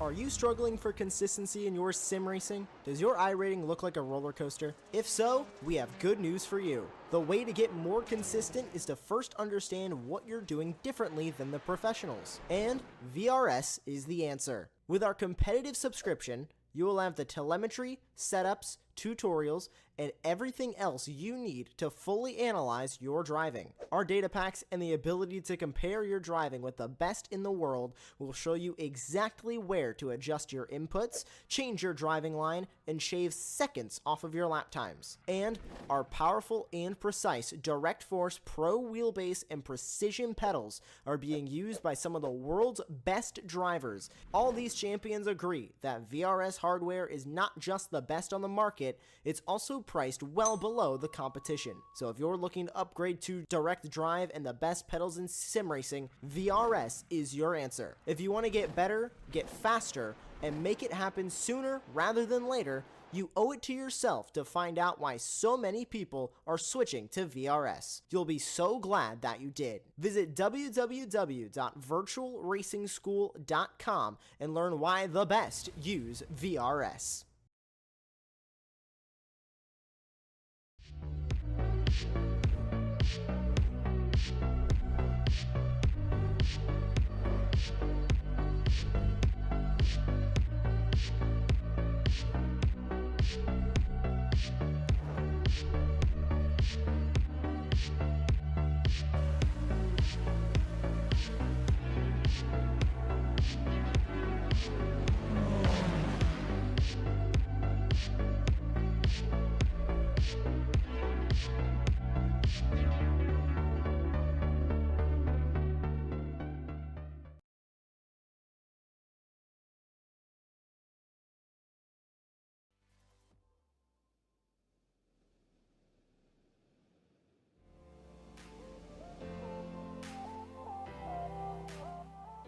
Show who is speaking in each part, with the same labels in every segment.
Speaker 1: Are you struggling for consistency in your sim racing? Does your iRating look like a roller coaster? If so, we have good news for you. The way to get more consistent is to first understand what you're doing differently than the professionals. And VRS is the answer. With our competitive subscription, you will have the telemetry, setups, tutorials, and everything else you need to fully analyze your driving. Our data packs and the ability to compare your driving with the best in the world will show you exactly where to adjust your inputs, change your driving line, and shave seconds off of your lap times. And our powerful and precise Direct Force Pro wheelbase and precision pedals are being used by some of the world's best drivers. All these champions agree that VRS hardware is not just the best on the market, it's also priced well below the competition. So if you're looking to upgrade to direct drive and the best pedals in sim racing, VRS is your answer. If you want to get better, get faster, and make it happen sooner rather than later, you owe it to yourself to find out why so many people are switching to VRS. You'll be so glad that you did. Visit www.virtualracingschool.com and learn why the best use VRS.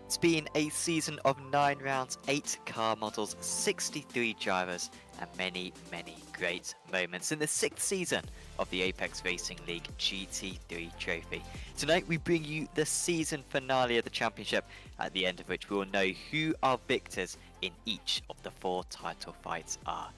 Speaker 2: It's been a season of 9 rounds, 8 car models, 63 drivers, and many, many great moments in the 6th season of the Apex Racing League GT3 trophy. Tonight we bring you the season finale of the championship, at the end of which we will know who our victors in each of the 4 title fights are.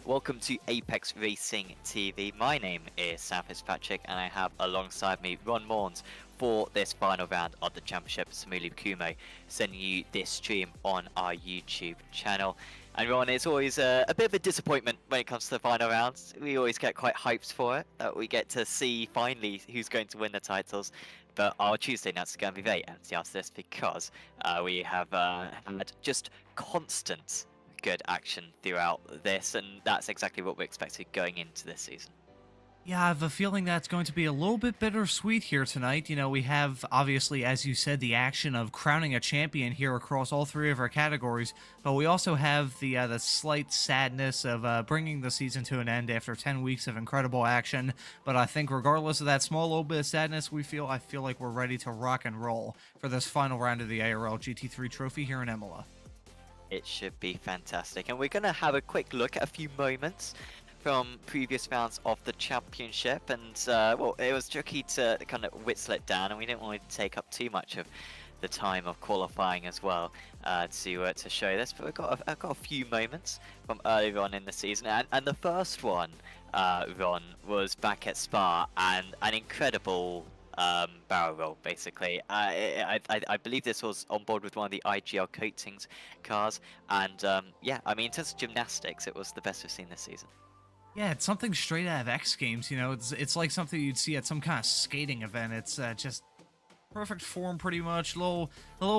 Speaker 2: Welcome to Apex Racing TV. My name is Sam Fitzpatrick and I have alongside me Ron Morns for this final round of the championship. Samuli Kumo sending you this stream on our YouTube channel. And Ron, it's always a bit of a disappointment when it comes to the final rounds. We always get quite hyped for it, that we get to see finally who's going to win the titles. But our Tuesday nights are going to be very empty after this because we have had just constant good action throughout this, and that's exactly what we're expecting going into this season.
Speaker 3: Yeah, I have a feeling that's going to be a little bit bittersweet here tonight. You know, we have, obviously, as you said, the action of crowning a champion here across all 3 of our categories, but we also have the slight sadness of bringing the season to an end after 10 weeks of incredible action. But I think regardless of that small little bit of sadness, I feel like we're ready to rock and roll for this final round of the ARL GT3 trophy here in Imola.
Speaker 2: It should be fantastic, and we're going to have a quick look at a few moments from previous rounds of the championship, and well, it was tricky to kind of whistle it down, and we didn't want to take up too much of the time of qualifying as well to show this, but I've got a few moments from earlier on in the season, and the first one, Ron, was back at Spa, and an incredible barrel roll, basically. I believe this was on board with one of the IGL coatings cars, and yeah, I mean, in terms of gymnastics, it was the best we've seen this season.
Speaker 3: Yeah, it's something straight out of X Games, you know, it's like something you'd see at some kind of skating event. It's just perfect form pretty much, a little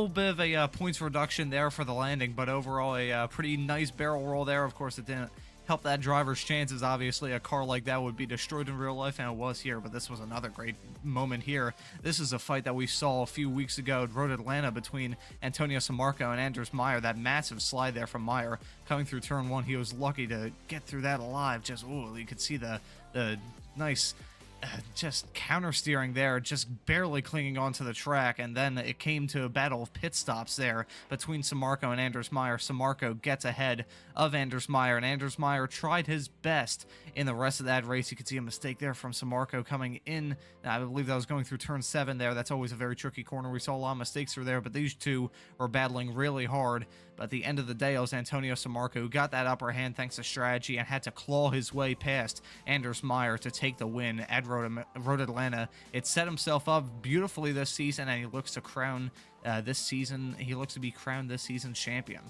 Speaker 3: bit of a points reduction there for the landing, but overall a pretty nice barrel roll there. Of course, it didn't help that driver's chances. Obviously, a car like that would be destroyed in real life, and it was here, but this was another great moment here. This is a fight that we saw a few weeks ago at Road Atlanta between Antonio Sammarco and Anders Meyer. That massive slide there from Meyer coming through turn 1. He was lucky to get through that alive. Just, ooh, you could see the nice just counter steering there, just barely clinging onto the track, and then it came to a battle of pit stops there between Sammarco and Anders Meyer. Sammarco gets ahead of Anders Meyer, and Anders Meyer tried his best in the rest of that race. You could see a mistake there from Sammarco coming in. I believe that was going through turn 7 there. That's always a very tricky corner. We saw a lot of mistakes through there, but these two were battling really hard. But at the end of the day, it was Antonio Sammarco who got that upper hand thanks to strategy and had to claw his way past Anders Meyer to take the win at Road Atlanta. It set himself up beautifully this season, and he looks to be crowned this season's champion.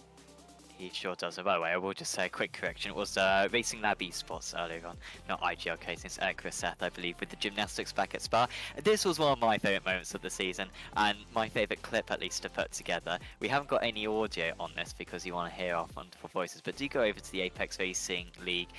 Speaker 2: He sure does. And by the way, I will just say a quick correction. It was Racing Lab Esports earlier on, not IGLK, since Chris Seth, I believe, with the gymnastics back at Spa. This was one of my favourite moments of the season, and my favourite clip, at least, to put together. We haven't got any audio on this because you want to hear our wonderful voices, but do go over to the Apex Racing League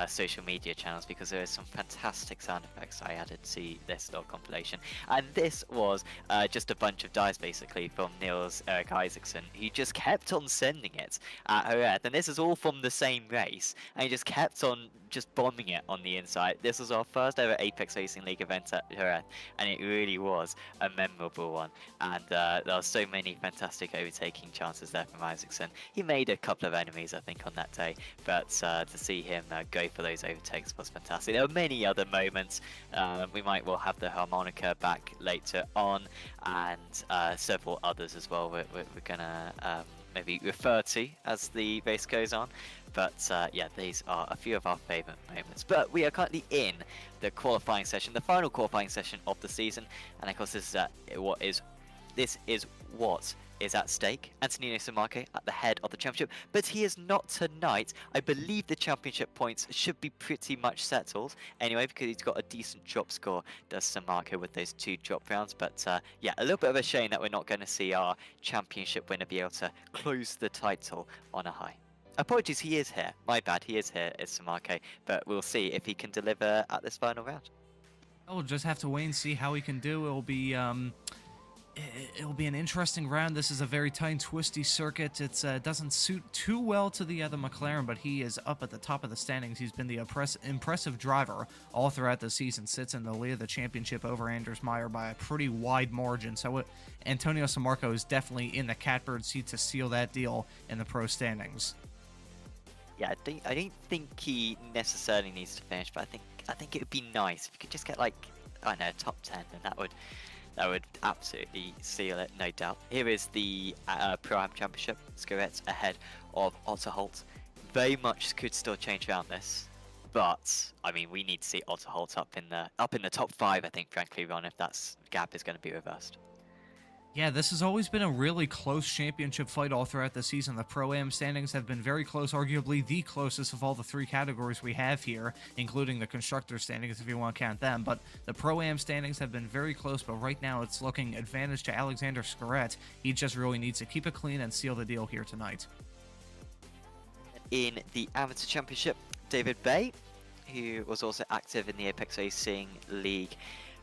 Speaker 2: social media channels, because there is some fantastic sound effects I added to this little compilation. And this was just a bunch of dives, basically, from Niels Erik Isaacson, who just kept on sending it at Jerez, and this is all from the same race, and he just kept on just bombing it on the inside. This was our first ever Apex Racing League event at Jerez, and it really was a memorable one, and there were so many fantastic overtaking chances there from Isaacson. He made a couple of enemies, I think, on that day, but to see him go for those overtakes was fantastic. There were many other moments. We might well have the harmonica back later on, and several others as well we're gonna maybe refer to as the race goes on. But yeah, these are a few of our favourite moments. But we are currently in the qualifying session, the final qualifying session of the season, and of course this is what is at stake. Antonino Sammarco at the head of the championship, but he is not tonight. I believe the championship points should be pretty much settled anyway, because he's got a decent drop score, does Sammarco, with those 2 drop rounds. But yeah, a little bit of a shame that we're not going to see our championship winner be able to close the title on a high. Apologies, he is here. My bad, he is here, is Sammarco, but we'll see if he can deliver at this final round.
Speaker 3: We'll just have to wait and see how he can do. It'll be an interesting round. This is a very tight, twisty circuit. It doesn't suit too well to the other McLaren, but he is up at the top of the standings. He's been the impressive driver all throughout the season. Sits in the lead of the championship over Anders Meyer by a pretty wide margin. So Antonio Sammarco is definitely in the catbird seat to seal that deal in the pro standings.
Speaker 2: Yeah, I don't think he necessarily needs to finish, but I think it would be nice if you could just get, like, I don't know, top 10, and that would absolutely seal it, no doubt. Here is the Pro-Am Championship. Scoretz ahead of Otterholt. Very much could still change around this, but I mean, we need to see Otterholt up in the top 5, I think, frankly, Ron, if that gap is going to be reversed.
Speaker 3: Yeah, this has always been a really close championship fight all throughout the season. The Pro-Am standings have been very close, arguably the closest of all the 3 categories we have here, including the Constructor standings if you want to count them. But the Pro-Am standings have been very close, but right now it's looking advantage to Alexander Scoret. He just really needs to keep it clean and seal the deal here tonight.
Speaker 2: In the Amateur Championship, David Bay, who was also active in the Apex Racing League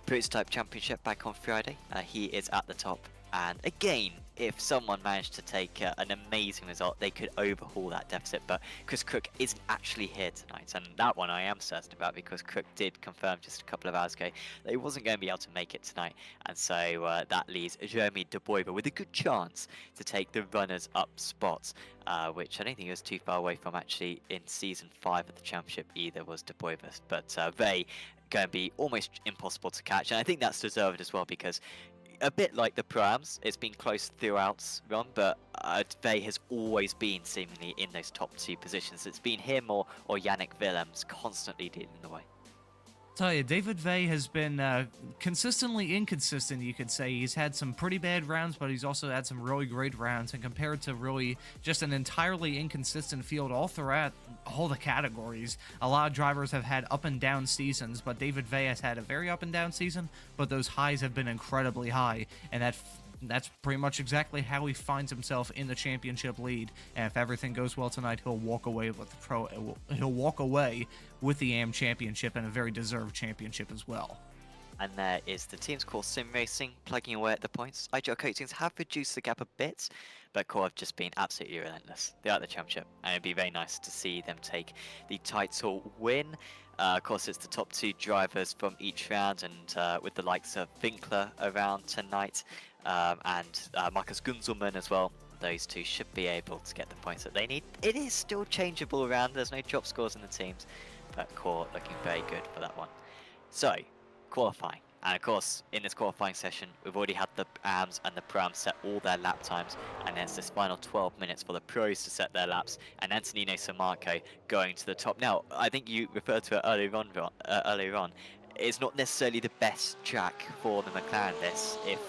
Speaker 2: Prototype Championship back on Friday, he is at the top. And again, if someone managed to take an amazing result, they could overhaul that deficit. But Chris Cook isn't actually here tonight, and that one I am certain about, because Cook did confirm just a couple of hours ago that he wasn't going to be able to make it tonight. And so that leaves Jeremy De Boyver with a good chance to take the runners-up spot, which I don't think he was too far away from actually in Season 5 of the Championship either, was De Boyver. But they going to be almost impossible to catch, and I think that's deserved as well, because a bit like the Pro-Ams, it's been close throughout, Ron, but Vey has always been seemingly in those top 2 positions. It's been him or Yannick Willems constantly leading the way.
Speaker 3: Tell you, David Vey has been consistently inconsistent, you could say. He's had some pretty bad rounds, but he's also had some really great rounds, and compared to really just an entirely inconsistent field all throughout all the categories, a lot of drivers have had up and down seasons, but David Vey has had a very up and down season, but those highs have been incredibly high, and that's pretty much exactly how he finds himself in the championship lead. And if everything goes well tonight, he'll walk away with the AM championship, and a very deserved championship as well.
Speaker 2: And there is the team's called Sim Racing plugging away at the points. IGL coatings have reduced the gap a bit, but Core have just been absolutely relentless. They are the championship, and it'd be very nice to see them take the title win. Of course, it's the top 2 drivers from each round, and with the likes of Winkler around tonight, and Marcus Gunzelman as well. Those 2 should be able to get the points that they need. It is still changeable around. There's no drop scores in the teams, but Core looking very good for that one. So, qualifying. And of course, in this qualifying session, we've already had the AMs and the Prams set all their lap times, and there's this final 12 minutes for the pros to set their laps, and Antonino Samarco going to the top. Now, I think you referred to it earlier on. It's not necessarily the best track for the McLaren this, if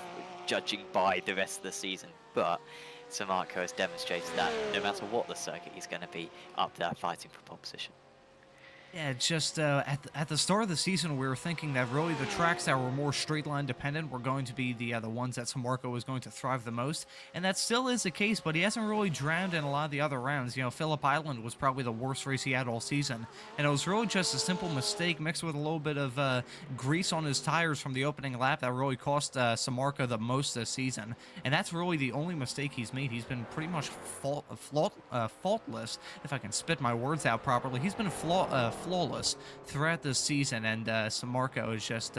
Speaker 2: judging by the rest of the season, but Samarco has demonstrated that no matter what the circuit, he's going to be up there fighting for pole position.
Speaker 3: Yeah, just at the start of the season, we were thinking that really the tracks that were more straight line dependent were going to be the ones that Samarco was going to thrive the most, and that still is the case. But he hasn't really drowned in a lot of the other rounds. You know, Phillip Island was probably the worst race he had all season, and it was really just a simple mistake mixed with a little bit of grease on his tires from the opening lap that really cost Samarco the most this season. And that's really the only mistake he's made. He's been pretty much faultless, if I can spit my words out properly. He's been flawless throughout this season, and Samarco is just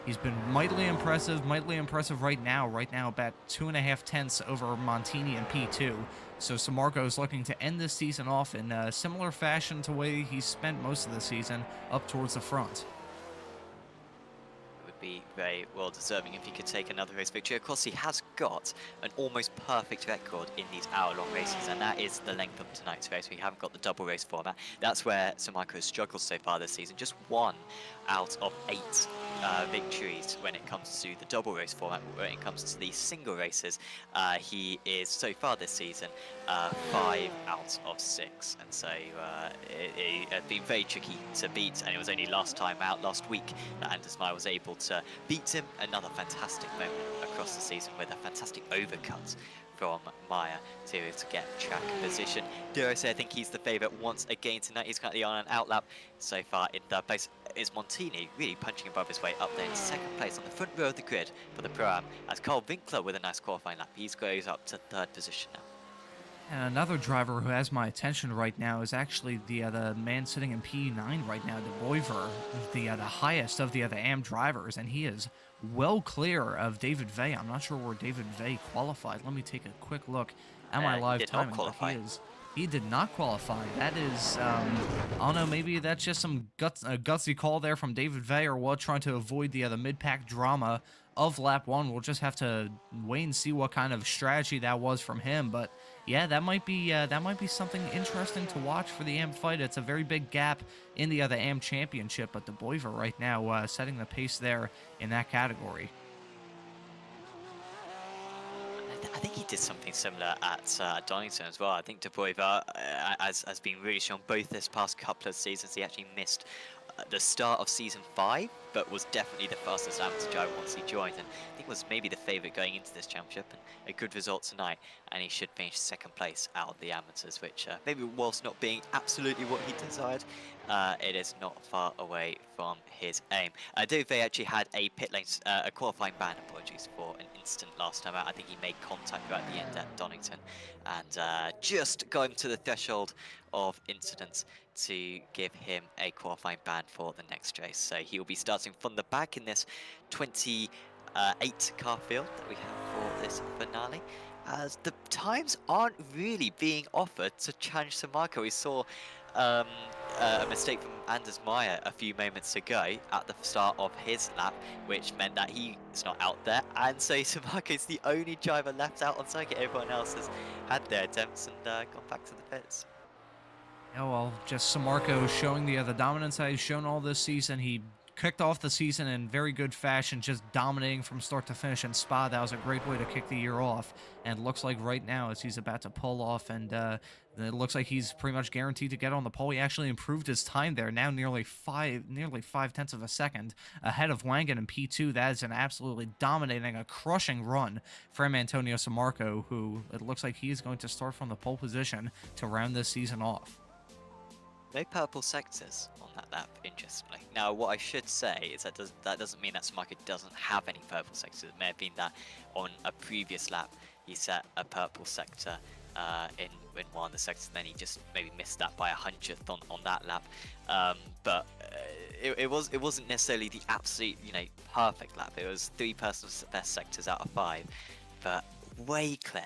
Speaker 3: he's been mightily impressive right now about 2.5 tenths over Montini in P2. So Samarco is looking to end this season off in a similar fashion to the way he's spent most of the season, up towards the front.
Speaker 2: Be very well deserving if he could take another race victory. Of course, he has got an almost perfect record in these hour-long races, and that is the length of tonight's race. We haven't got the double race format. That's where Samarco has struggled so far this season. Just 1 out of 8 victories when it comes to the double race format. When it comes to the single races, he is so far this season 5 out of 6, and so it has been very tricky to beat. And it was only last time out, last week, that Anders Meyer was able to beat him. Another fantastic moment across the season with a fantastic overcut from Meyer to get track position. Dare I say, I think he's the favourite once again tonight. He's currently on an outlap so far in third place. It's Montini really punching above his weight up there in second place on the front row of the grid for the Pro-Am, as Carl Winkler with a nice qualifying lap. He goes up to third position now.
Speaker 3: And another driver who has my attention right now is actually the man sitting in P9 right now, De Boyver, the highest of the other AM drivers, and he is well clear of David Vey. I'm not sure where David Vey qualified. Let me take a quick look at my live timing. He did not qualify. That is, I don't know, maybe that's just some gutsy call there from David Vey, or what, trying to avoid the mid-pack drama of lap 1. We'll just have to wait and see what kind of strategy that was from him. But yeah, that might be something interesting to watch for the AM fight. It's a very big gap in the other AM championship, but De Boyver right now setting the pace there in that category.
Speaker 2: I think he did something similar at Donington as well. I think De Boyver has been really strong both this past couple of seasons. He actually missed the start of season 5, but was definitely the fastest amateur driver once he joined, and I think was maybe the favourite going into this championship, and a good result tonight, and he should finish second place out of the amateurs, which maybe whilst not being absolutely what he desired, it is not far away from his aim. David actually had a pit lane, a qualifying ban, apologies, for an instant last time out. I think he made contact right at the end at Donington, and just going to the threshold of incidents to give him a qualifying ban for the next race. So he will be starting from the back in this 28 car field that we have for this finale, as the times aren't really being offered to challenge Samarco. We saw a mistake from Anders Meyer a few moments ago at the start of his lap, which meant that he's not out there, and so Samarco is the only driver left out on circuit. Everyone else has had their attempts and gone back to the pits.
Speaker 3: Yeah, well, just Samarco showing the dominance that he's shown all this season. He kicked off the season in very good fashion, just dominating from start to finish in Spa. That was a great way to kick the year off, and it looks like right now as he's about to pull off, and it looks like he's pretty much guaranteed to get on the pole. He actually improved his time there, now nearly 5 tenths of a second ahead of Wangan in P2. That is an absolutely dominating, a crushing run from Antonio Samarco, who it looks like he is going to start from the pole position to round this season off.
Speaker 2: No purple sectors on that lap, interestingly. Now, what I should say is that doesn't mean that Samarco doesn't have any purple sectors. It may have been that on a previous lap he set a purple sector in one of the sectors, and then he just maybe missed that by 100th on that lap. But it wasn't necessarily the absolute perfect lap. It was 3 personal best sectors out of 5, but way clear.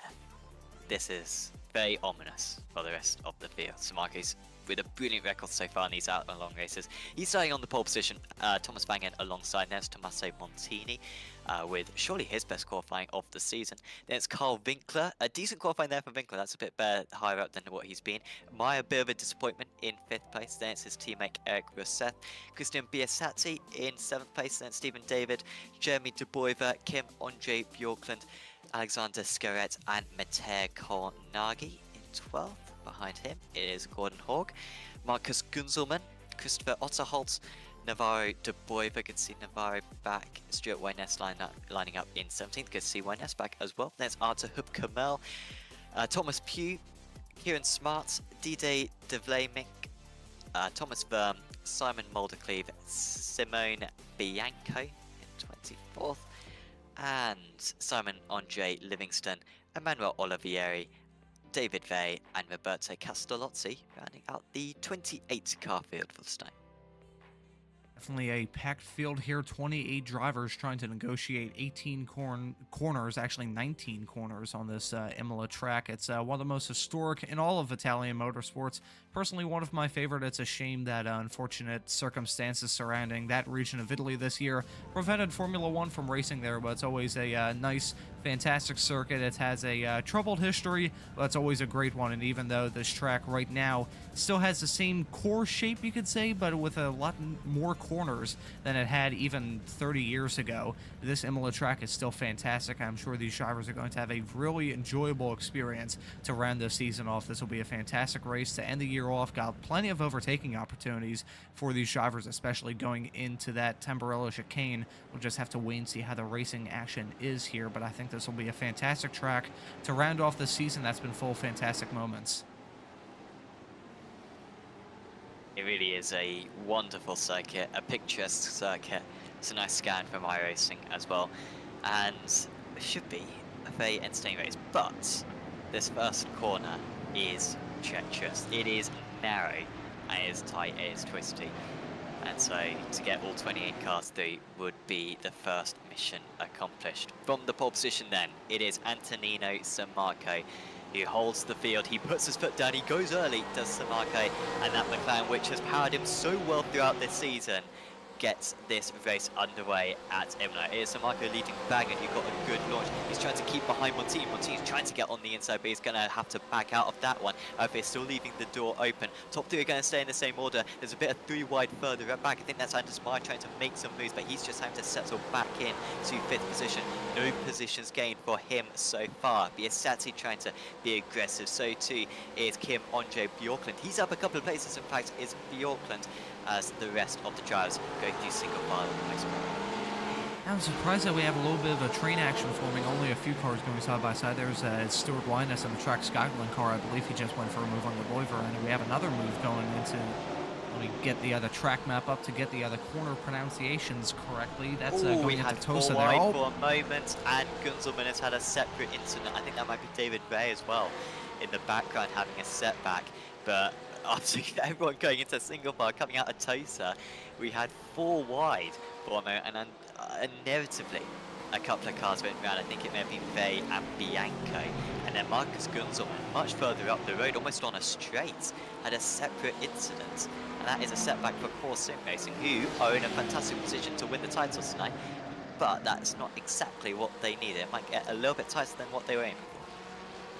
Speaker 2: This is very ominous for the rest of the field. Samarco's with a brilliant record so far in these out and long races. He's starting on the pole position, Thomas Vangen alongside next Tommaso Montini, with surely his best qualifying of the season. Then it's Carl Winkler, a decent qualifying there from Winkler, that's a bit better, higher up than what he's been. Maya, a bit of a disappointment in 5th place, then it's his teammate Eric Rosseth. Christian Biasati in 7th place, then Stephen David, Jeremy De Boiver, Kim Andre Bjorklund, Alexander Skaret and Mete Kornagi in 12th. Behind him is Gordon Hogg, Marcus Gunzelman, Christopher Otterholt, Navarro De Boiver, good to see Navarro back, Stuart Wyness lining up in 17th, good to see Wyness back as well. There's Arthur Hub Kamel, Thomas Pugh, Kieran Smart, Dide De Vlaming, Thomas Verm, Simon Muldercleave, Simone Bianco in 24th, and Simon Andre Livingston, Emmanuel Olivieri, David Vey and Roberto Castellozzi rounding out the 28 car field for the start.
Speaker 3: Definitely a packed field here, 28 drivers trying to negotiate 18 corners, actually 19 corners on this Imola track. It's one of the most historic in all of Italian motorsports. Personally, one of my favorite. It's a shame that unfortunate circumstances surrounding that region of Italy this year prevented Formula One from racing there, but it's always a nice, fantastic circuit. It has a troubled history, but it's always a great one, and even though this track right now still has the same core shape, you could say, but with a lot more corners than it had even 30 years ago, this Imola track is still fantastic. I'm sure these drivers are going to have a really enjoyable experience to round this season off. This will be a fantastic race to end the year off. Got plenty of overtaking opportunities for these drivers, especially going into that Tamburello chicane. We'll just have to wait and see how the racing action is here, but I think this will be a fantastic track to round off the season that's been full of fantastic moments.
Speaker 2: It really is a wonderful circuit, a picturesque circuit. It's a nice scan from iRacing as well, and it should be a very entertaining race. But this first corner is treacherous. It is narrow, and it is tight, it is twisty. And so to get all 28 cars through would be the first mission accomplished. From the pole position then, it is Antonino Sammarco who holds the field. He puts his foot down, he goes early, does Sammarco, and that McLaren, which has powered him so well throughout this season, gets this race underway at Imola. It is Sammarco leading back, and he got a good launch. He's trying to keep behind Montini. Montini's trying to get on the inside, but he's going to have to back out of that one. They're still leaving the door open. Top three are going to stay in the same order. There's a bit of three wide further back. I think that's Anders Meyer trying to make some moves, but he's just having to settle back in to 5th position. No positions gained for him so far. Biasati trying to be aggressive. So too is Kim Andre Bjorklund. He's up a couple of places, in fact, is Bjorklund, as the rest of the drivers go through single file race.
Speaker 3: I'm surprised that we have a little bit of a train action forming, only a few cars going side by side. There's Stuart Wyness in the track Scotland car. I believe he just went for a move on the Boiver, and we have another move going into, let me get the other track map up to get the other corner pronunciations correctly. That's going into Tosa there.
Speaker 2: Wide for a moment, and Gunzelman has had a separate incident. I think that might be David Ray as well in the background having a setback, but after everyone going into single file coming out of Tosa, we had 4 wide for a moment, and inevitably a couple of cars went round. I think it may have been Vey and Bianco, and then Marcus Gunzelman, much further up the road, almost on a straight, had a separate incident, and that is a setback for Core Sim Racing, who are in a fantastic position to win the title tonight, but that's not exactly what they needed. It might get a little bit tighter than what they were aiming for.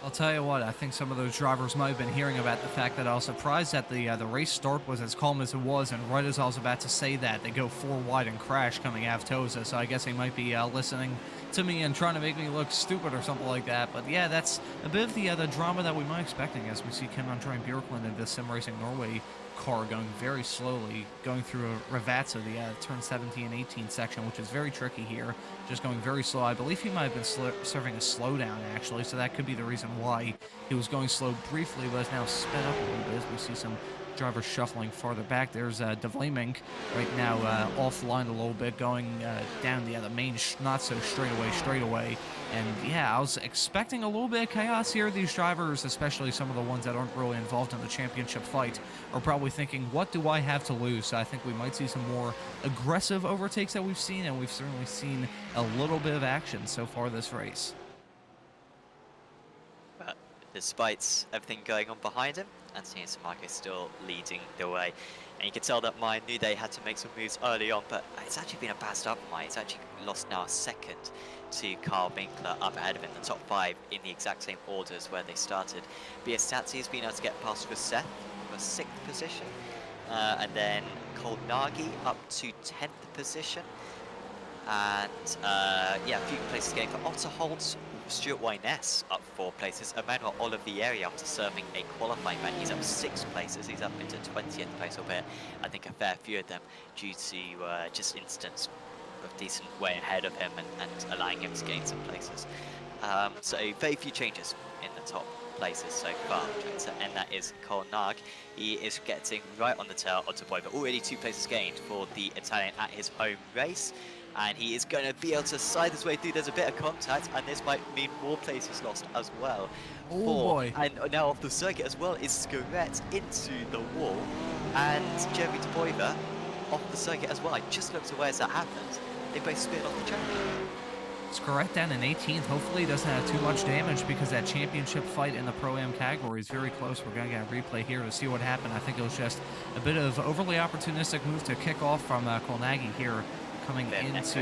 Speaker 3: I'll tell you what, I think some of those drivers might have been hearing about the fact that I was surprised that the race start was as calm as it was, and right as I was about to say that, they go 4 wide and crash coming out of Tosa, so I guess they might be listening to me and trying to make me look stupid or something like that. But yeah, that's a bit of the drama that we might be expecting as we see Kim Andre Bjorklund in this Sim Racing Norway car going very slowly, going through a Ravazza, the turn 17 and 18 section, which is very tricky here, just going very slow. I believe he might have been serving a slowdown actually, so that could be the reason why he was going slow briefly, but has now sped up a little bit as we see some drivers shuffling farther back. There's De Vlaming right now offline a little bit, going down the main not so straightaway. And yeah, I was expecting a little bit of chaos here. These drivers, especially some of the ones that aren't really involved in the championship fight, are probably thinking, what do I have to lose? So I think we might see some more aggressive overtakes that we've seen, and we've certainly seen a little bit of action so far this race.
Speaker 2: But despite everything going on behind him, Anthony Samarco still leading the way. And you can tell that Maya knew they had to make some moves early on, but it's actually been a bad start for Maya. It's actually lost now a second to Carl Winkler up ahead of him, the top 5 in the exact same order as where they started. Biasatsi has been able to get past for Seth for 6th position, and then Cole Nagy up to 10th position. And yeah, a few places again for Otterholt. Stuart Wyness up 4 places. Emmanuel Olivieri after serving a qualifying ban, he's up 6 places. He's up into 20th place, albeit I think a fair few of them due to just instance of decent way ahead of him and allowing him to gain some places. So very few changes in the top places so far. And that is Cole Nag. He is getting right on the tail of Teboiva. Already 2 places gained for the Italian at his home race. And he is going to be able to side his way through. There's a bit of contact, and this might mean more places lost as well.
Speaker 3: Oh boy.
Speaker 2: And now off the circuit as well is Scoret into the wall. And Jeremy Teboiva off the circuit as well. I just looked away as that happened. They both spin off the track.
Speaker 3: Scoret down in 18th. Hopefully he doesn't have too much damage because that championship fight in the Pro-Am category is very close. We're going to get a replay here to see what happened. I think it was just a bit of overly opportunistic move to kick off from Kolnagi here. Coming into that's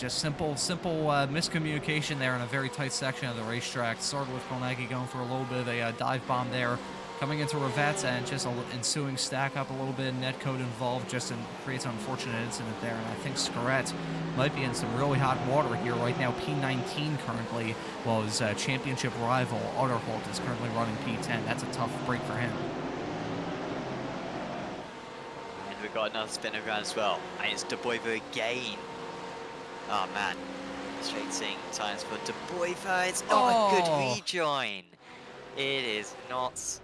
Speaker 3: just simple miscommunication there in a very tight section of the racetrack. Started with Kolnagi going for a little bit of a dive bomb there, coming into Ravatza, and just an ensuing stack up a little bit. Netcode involved just creates an unfortunate incident there, and I think Scoret might be in some really hot water here right now. P19 currently, while his championship rival Otterholt is currently running P10. That's a tough break for him.
Speaker 2: We've got another spin around as well, and it's Teboiva again. Oh man, frustrating times for Teboiva. It's not a good rejoin. It is not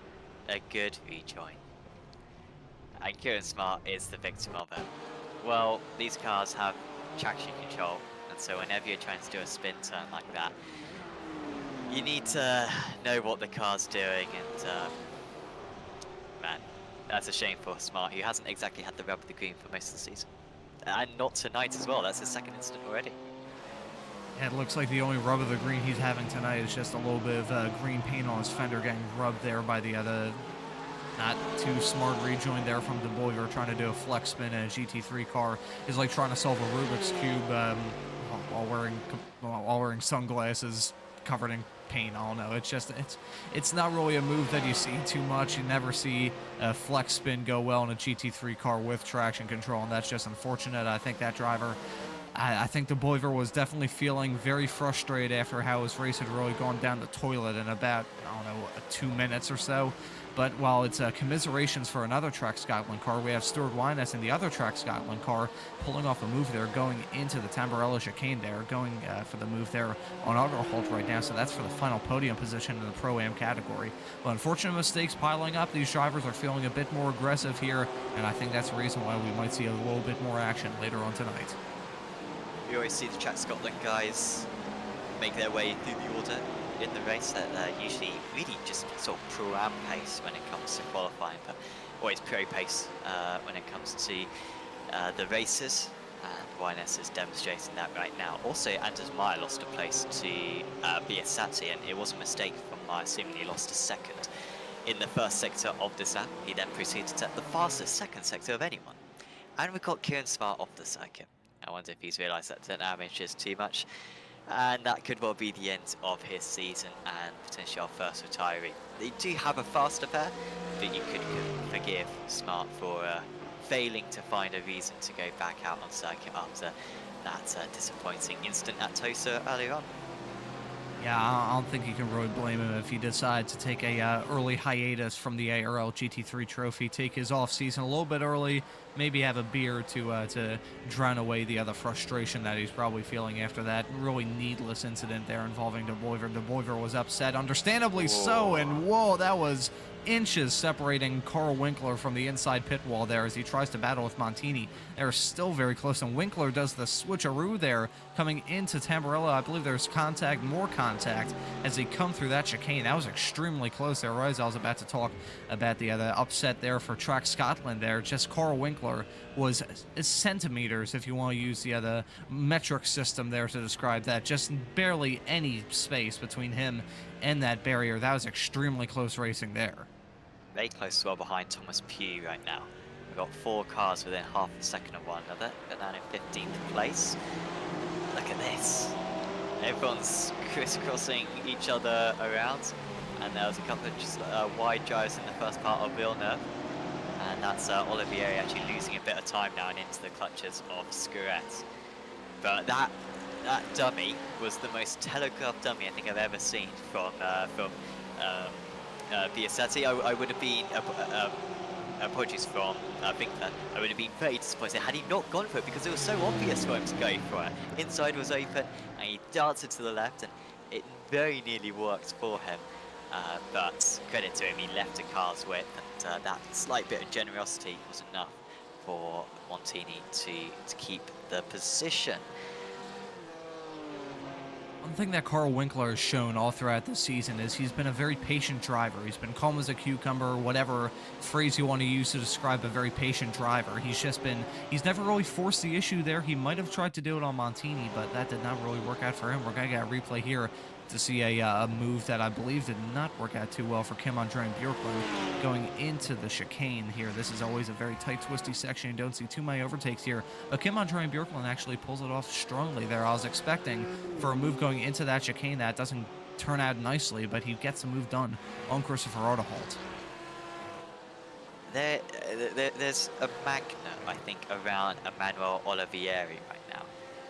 Speaker 2: a good rejoin. And Kieran Smart is the victim of it. Well, these cars have traction control, and so whenever you're trying to do a spin turn like that, you need to know what the car's doing, and man, that's a shame for Smart, who hasn't exactly had the rub of the green for most of the season. And not tonight as well, that's his 2nd incident already.
Speaker 3: Yeah, it looks like the only rub of the green he's having tonight is just a little bit of green paint on his fender getting rubbed there by the other not too smart rejoin there from Teboiva, trying to do a flex spin in a GT3 car. Is like trying to solve a Rubik's Cube while wearing sunglasses covered in paint. I don't know. It's just it's not really a move that you see too much. You never see a flex spin go well in a GT3 car with traction control, and that's just unfortunate. I think that driver, I think Teboiva was definitely feeling very frustrated after how his race had really gone down the toilet in about, I don't know, 2 minutes or so. But while it's commiserations for another Track Scotland car, we have Stuart Wyness in the other Track Scotland car pulling off a move there, going into the Tamburello chicane there, going for the move there on Otterholt right now. So that's for the final podium position in the Pro-Am category. But unfortunate mistakes piling up. These drivers are feeling a bit more aggressive here, and I think that's the reason why we might see a little bit more action later on tonight.
Speaker 2: You always see the Track Scotland guys make their way through the order in the race. They're usually really just sort of pro-am pace when it comes to qualifying, but always pro pace when it comes to the races, and Wyness is demonstrating that right now. Also, Anders Meyer lost a place to Biasatsi, and it was a mistake from Meyer, assuming he lost a 2nd in the 1st sector of this lap. He then proceeded to set the fastest 2nd sector of anyone. And we got Kieran Smart off the circuit. I wonder if he's realised that the damage is too much. And that could well be the end of his season and potentially our first retiree. They do have a faster pair, but you could forgive Smart for failing to find a reason to go back out on circuit after that disappointing incident at Tosa earlier on.
Speaker 3: Yeah, I don't think you can really blame him if he decides to take a early hiatus from the ARL GT3 trophy, take his off-season a little bit early, maybe have a beer to drown away the other frustration that he's probably feeling after that really needless incident there involving Teboiva. Teboiva was upset, understandably so, and whoa, that was inches separating Carl Winkler from the inside pit wall there as he tries to battle with Montini. They're still very close, and Winkler does the switcheroo there coming into Tamburello. I believe there's contact, more contact, as they come through that chicane. That was extremely close there, right as I was about to talk about the upset there for Track Scotland there. Just Carl Winkler was centimeters, if you want to use the metric system there to describe that. Just barely any space between him and that barrier. That was extremely close racing there.
Speaker 2: Very close, well behind Thomas Pugh right now. We've got 4 cars within half a second of one another. We're down in 15th place. Look at this. Everyone's crisscrossing each other around, and there was a couple of just wide drives in the first part of Villeneuve, and that's Olivier actually losing a bit of time now and into the clutches of Scuret. But that dummy was the most telegraphed dummy I think I've ever seen from Biasetti. I would have been apologies from Winkler. I would have been very disappointed had he not gone for it, because it was so obvious for him to go for it. Inside was open and he danced it to the left, and it very nearly worked for him. But credit to him, he left a car's width, and that slight bit of generosity was enough for Montini to keep the position.
Speaker 3: One thing that Carl Winkler has shown all throughout this season is he's been a very patient driver. He's been calm as a cucumber, whatever phrase you want to use to describe a very patient driver. He's never really forced the issue there. He might have tried to do it on Montini, but that did not really work out for him. We're going to get a replay here to see a move that I believe did not work out too well for Kim-Andre Bjorklund going into the chicane here. This is always a very tight, twisty section. You don't see too many overtakes here, but Kim-Andre Bjorklund actually pulls it off strongly there. I was expecting for a move going into that chicane that doesn't turn out nicely, but he gets the move done on Christopher Autoholt.
Speaker 2: There's a magnet, I think, around Emmanuel Olivieri right now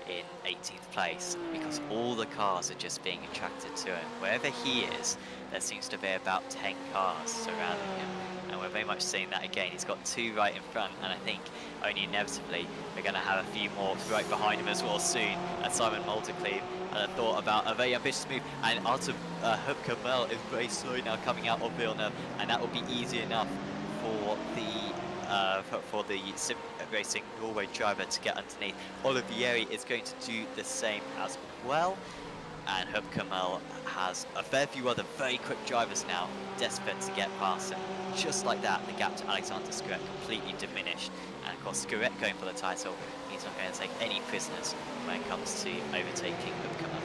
Speaker 2: in 18th place, because all the cars are just being attracted to him. Wherever he is, there seems to be about 10 cars surrounding him, and we're very much seeing that again. He's got 2 right in front, and I think only inevitably we're going to have a few more right behind him as well soon. And Simon Muldercleave had a thought about a very ambitious move, and Artur Hupkamel is very slow now coming out of Villeneuve, and that will be easy enough for the sim racing Norway driver to get underneath. Olivieri is going to do the same as well, and Hupkamel has a fair few other very quick drivers now desperate to get past him. Just like that, the gap to Alexander Scuret completely diminished, and of course Scuret going for the title, he's not going to take any prisoners when it comes to overtaking Hupkamel.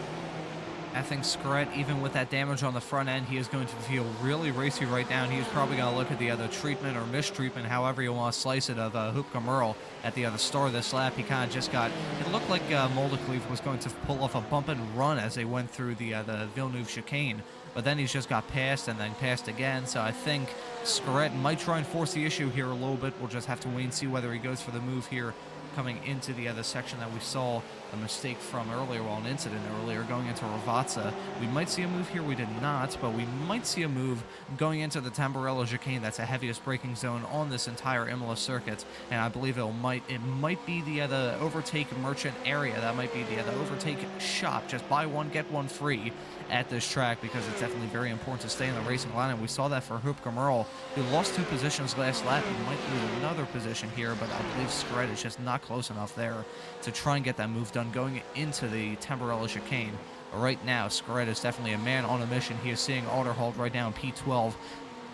Speaker 3: I think Scuret, even with that damage on the front end, he is going to feel really racy right now. He's probably going to look at the other treatment or mistreatment, however you want to slice it, of Hupkamel at the other start of this lap. He kind of just got, it looked like Muldercleave was going to pull off a bump and run as they went through the Villeneuve chicane, but then he's just got passed and then passed again. So I think Scuret might try and force the issue here a little bit. We'll just have to wait and see whether he goes for the move here coming into the other section that we saw a mistake from earlier, well, an incident earlier, going into Ravazza. We might see a move here, we did not, but we might see a move going into the Tamburello chicane. That's the heaviest braking zone on this entire Imola circuit, and I believe it might be the overtake merchant area. That might be the overtake shop. Just buy one, get one free at this track, because it's definitely very important to stay in the racing line, and we saw that for Hupkamel, who lost 2 positions last lap. He might lose another position here, but I believe Scuret is just not close enough there to try and get that move done going into the Tamburello chicane. Right now, Scuret is definitely a man on a mission. He is seeing Autoholt right now in P12,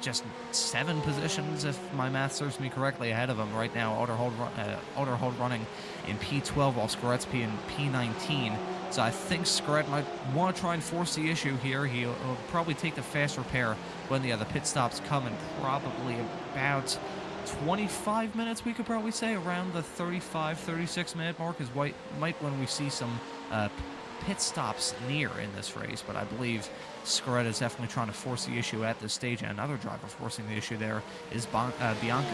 Speaker 3: just 7 positions, if my math serves me correctly, ahead of him right now. Autoholt running in P12 while Scuret's in P19. So I think Scuret might want to try and force the issue here. He'll probably take the fast repair when the pit stops come in probably about 25 minutes, we could probably say, around the 35-36 minute mark is might when we see some pit stops near in this race. But I believe Scuret is definitely trying to force the issue at this stage, and another driver forcing the issue there is Bianco.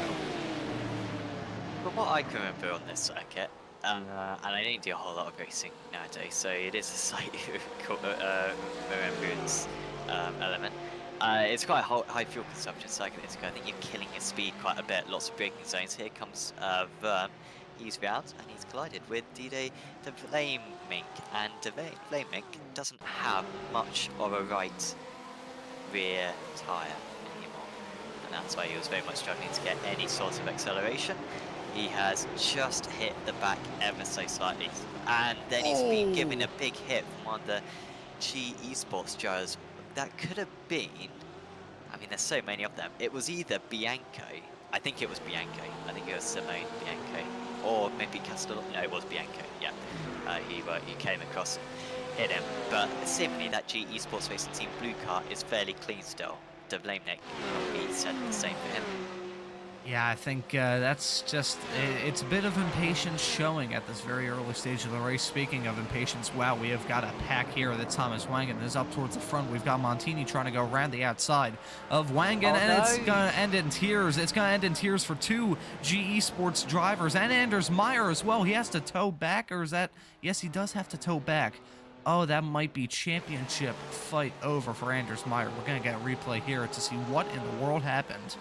Speaker 2: From what I can remember on this circuit, and I don't do a whole lot of racing nowadays, so it is a slight remembrance element. It's quite a high fuel consumption circuit. I think you're killing your speed quite a bit. Lots of braking zones. Here comes Verm. He's round and he's collided with Didier de Vlaming, and de Vlaming doesn't have much of a right rear tyre anymore. rounds where he was very much struggling to get any sort of acceleration. He has just hit the back ever so slightly, and then he's been given a big hit from one of the G esports drivers. That could have been, I mean, there's so many of them. It was either Bianco, I think it was Bianco, I think it was Simone Bianco, or maybe Castello. No, it was Bianco, yeah. He came across and hit him, but simply that G esports racing team blue car is fairly clean still. De Vlamnik, he said the same for him.
Speaker 3: Yeah, I think that's just, it's a bit of impatience showing at this very early stage of the race. Speaking of impatience, wow, we have got a pack here that Thomas Wangen is up towards the front. We've got Montini trying to go around the outside of Wangen, and it's going to end in tears. It's going to end in tears for two G esports drivers, and Anders Meyer as well. He has to tow back, or is that, yes, he does have to tow back. Oh, that might be championship fight over for Anders Meyer. We're going to get a replay here to see what in the world happened.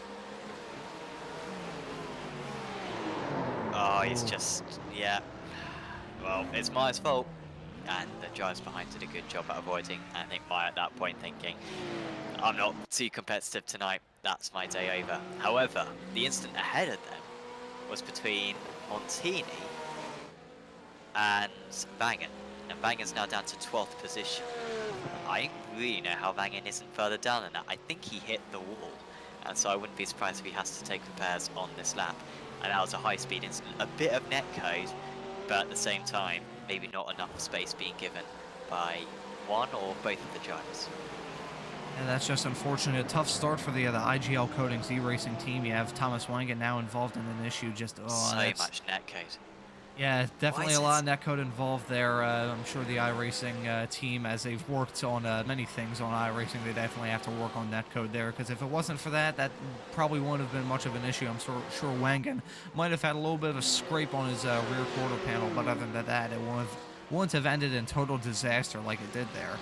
Speaker 2: Oh, he's just, yeah. Well, it's Meyer's fault, and the drivers behind did a good job at avoiding. I think Meyer at that point thinking, I'm not too competitive tonight, that's my day over. However, the instant ahead of them was between Montini and Wangen, and Wangen's now down to 12th position. I don't really know how Wangen isn't further down than that. I think he hit the wall, and so I wouldn't be surprised if he has to take repairs on this lap. And that was a high-speed incident, a bit of netcode, but at the same time, maybe not enough space being given by one or both of the drivers.
Speaker 3: And that's just unfortunate. A tough start for the IGL Coatings eRacing team. You have Thomas Wangen now involved in an issue. Just
Speaker 2: so much netcode.
Speaker 3: Yeah, definitely a lot of netcode involved there. I'm sure the iRacing team, as they've worked on many things on iRacing, they definitely have to work on netcode there, because if it wasn't for that, that probably wouldn't have been much of an issue. I'm sure Wangen might have had a little bit of a scrape on his rear quarter panel, but other than that, it wouldn't have ended in total disaster like it did there.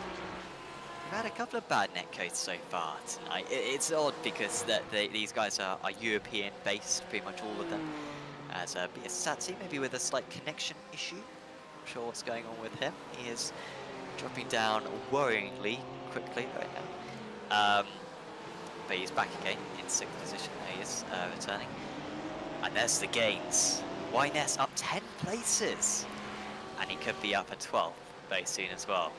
Speaker 2: We've had a couple of bad netcodes so far tonight. It's odd because these guys are European-based, pretty much all of them. As Biasati, maybe with a slight connection issue. Not sure what's going on with him. He is dropping down worryingly quickly right now. But he's back again in 6th position. There he is, returning. And there's the gains. Wyness up 10 places. And he could be up at 12th very soon as well.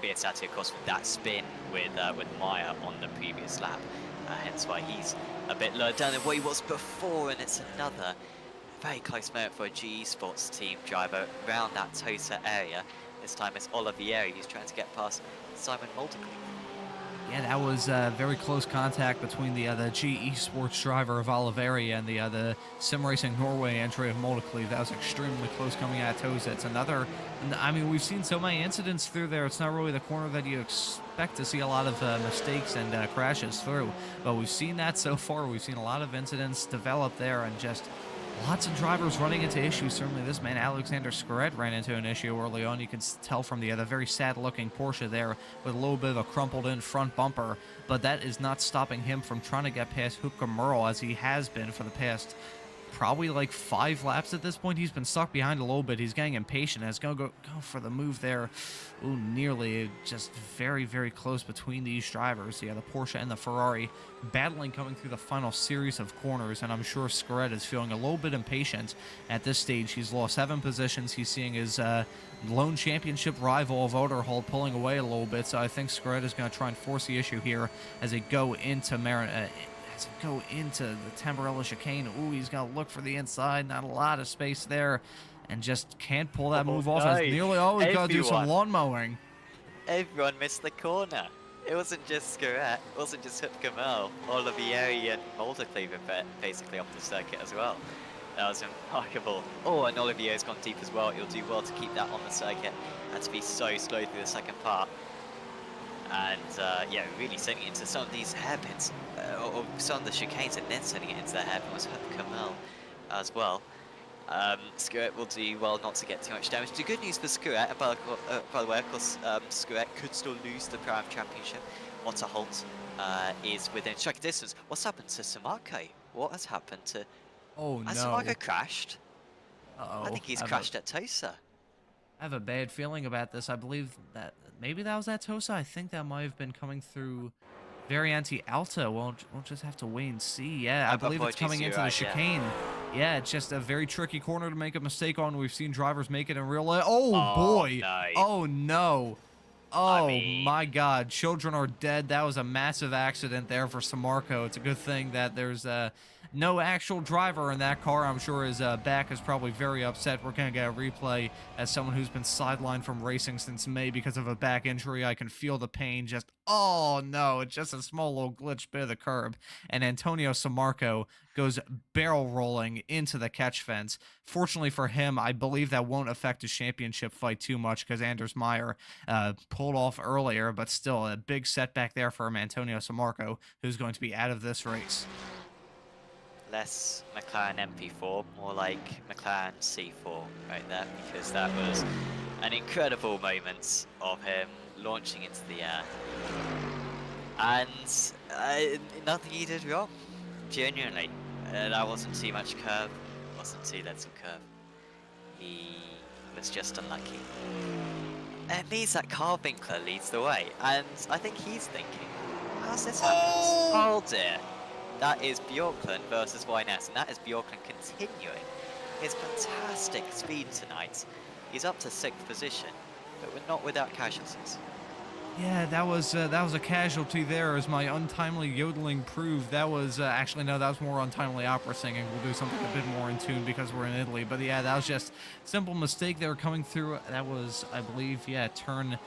Speaker 2: Biasati, of course, with that spin with Meyer on the previous lap. Hence why he's a bit lower down than what he was before, and it's another very close moment for a G esports team driver around that Tosa area. This time it's Olivieri who's trying to get past Simon Moldicley.
Speaker 3: Yeah, that was very close contact between the G esports driver of Olivieri and the Sim Racing Norway entry of Moldicley. That was extremely close coming out of Tosa. It's another, I mean, we've seen so many incidents through there. It's not really the corner that you expect to see a lot of mistakes and crashes through, but we've seen that so far. We've seen a lot of incidents develop there, and just lots of drivers running into issues. Certainly this man, Alexander Scaret, ran into an issue early on. You can tell from the very sad-looking Porsche there with a little bit of a crumpled-in front bumper, but that is not stopping him from trying to get past Hupke Merle, as he has been for the past probably like 5 laps at this point. He's been stuck behind a little bit. He's getting impatient. He's going to go for the move there. Ooh, nearly just very, very close between these drivers. Yeah, the Porsche and the Ferrari battling coming through the final series of corners, and I'm sure Scaret is feeling a little bit impatient at this stage. He's lost 7 positions. He's seeing his lone championship rival of Oderholt pulling away a little bit, so I think Scaret is going to try and force the issue here as they go into the Tamburello chicane. Ooh, he's going to look for the inside. Not a lot of space there. And just can't pull that move off. As nearly always got to do some lawn mowing.
Speaker 2: Everyone missed the corner. It wasn't just Scaret. It wasn't just Hupke Merle. Olivieri and Moldicley were basically off the circuit as well. That was remarkable. Oh, and Olivieri's gone deep as well. He'll do well to keep that on the circuit. Had to be so slow through the second part. And yeah, really sending it into some of these hairpins, or some of the chicanes, and then sending it into their hairpin was Hupke Merle as well. Scaret will do well not to get too much damage. The good news for Scaret, by the way, of course, Scaret could still lose the Pro-Am Championship. Oderholt is within striking distance. What's happened to Samarco? What has happened to...
Speaker 3: Oh, no.
Speaker 2: Has Samarco crashed?
Speaker 3: Uh-oh.
Speaker 2: I think he's crashed at Tosa.
Speaker 3: I have a bad feeling about this. I believe that maybe that was at Tosa. I think that might have been coming through Variante Alta, we'll just have to wait and see. Yeah, I believe it's
Speaker 2: Apologies,
Speaker 3: coming
Speaker 2: you're
Speaker 3: into the
Speaker 2: right, yeah.
Speaker 3: chicane. Yeah, it's just a very tricky corner to make a mistake on. We've seen drivers make it in real life. Oh, boy.
Speaker 2: No.
Speaker 3: Oh, no. Oh,
Speaker 2: mean-
Speaker 3: my God. Children are dead. That was a massive accident there for Samarco. It's a good thing that there's no actual driver in that car. I'm sure his back is probably very upset. We're going to get a replay. As someone who's been sidelined from racing since May because of a back injury, I can feel the pain. Just, oh, no. It's just a small little glitch bit of the curb. And Antonio Samarco goes barrel rolling into the catch fence. Fortunately for him, I believe that won't affect his championship fight too much because Anders Meyer pulled off earlier, but still a big setback there for him, Antonio Samarco, who's going to be out of this race.
Speaker 2: Less McLaren MP4, more like McLaren C4 right there, because that was an incredible moment of him launching into the air. And nothing he did wrong, genuinely. That wasn't too much curve, wasn't too little curve. He was just unlucky. And it means that Carl Winkler leads the way, and I think he's thinking, how's this happened? Oh dear. That is Bjorklund versus Wyness, and that is Bjorklund continuing his fantastic speed tonight. He's up to 6th position, but we're not without casualties.
Speaker 3: Yeah, that was a casualty there, as my untimely yodeling proved. That was actually, no, that was more untimely opera singing. We'll do something a bit more in tune because we're in Italy. But yeah, that was just simple mistake there coming through. That was, I believe, yeah, turn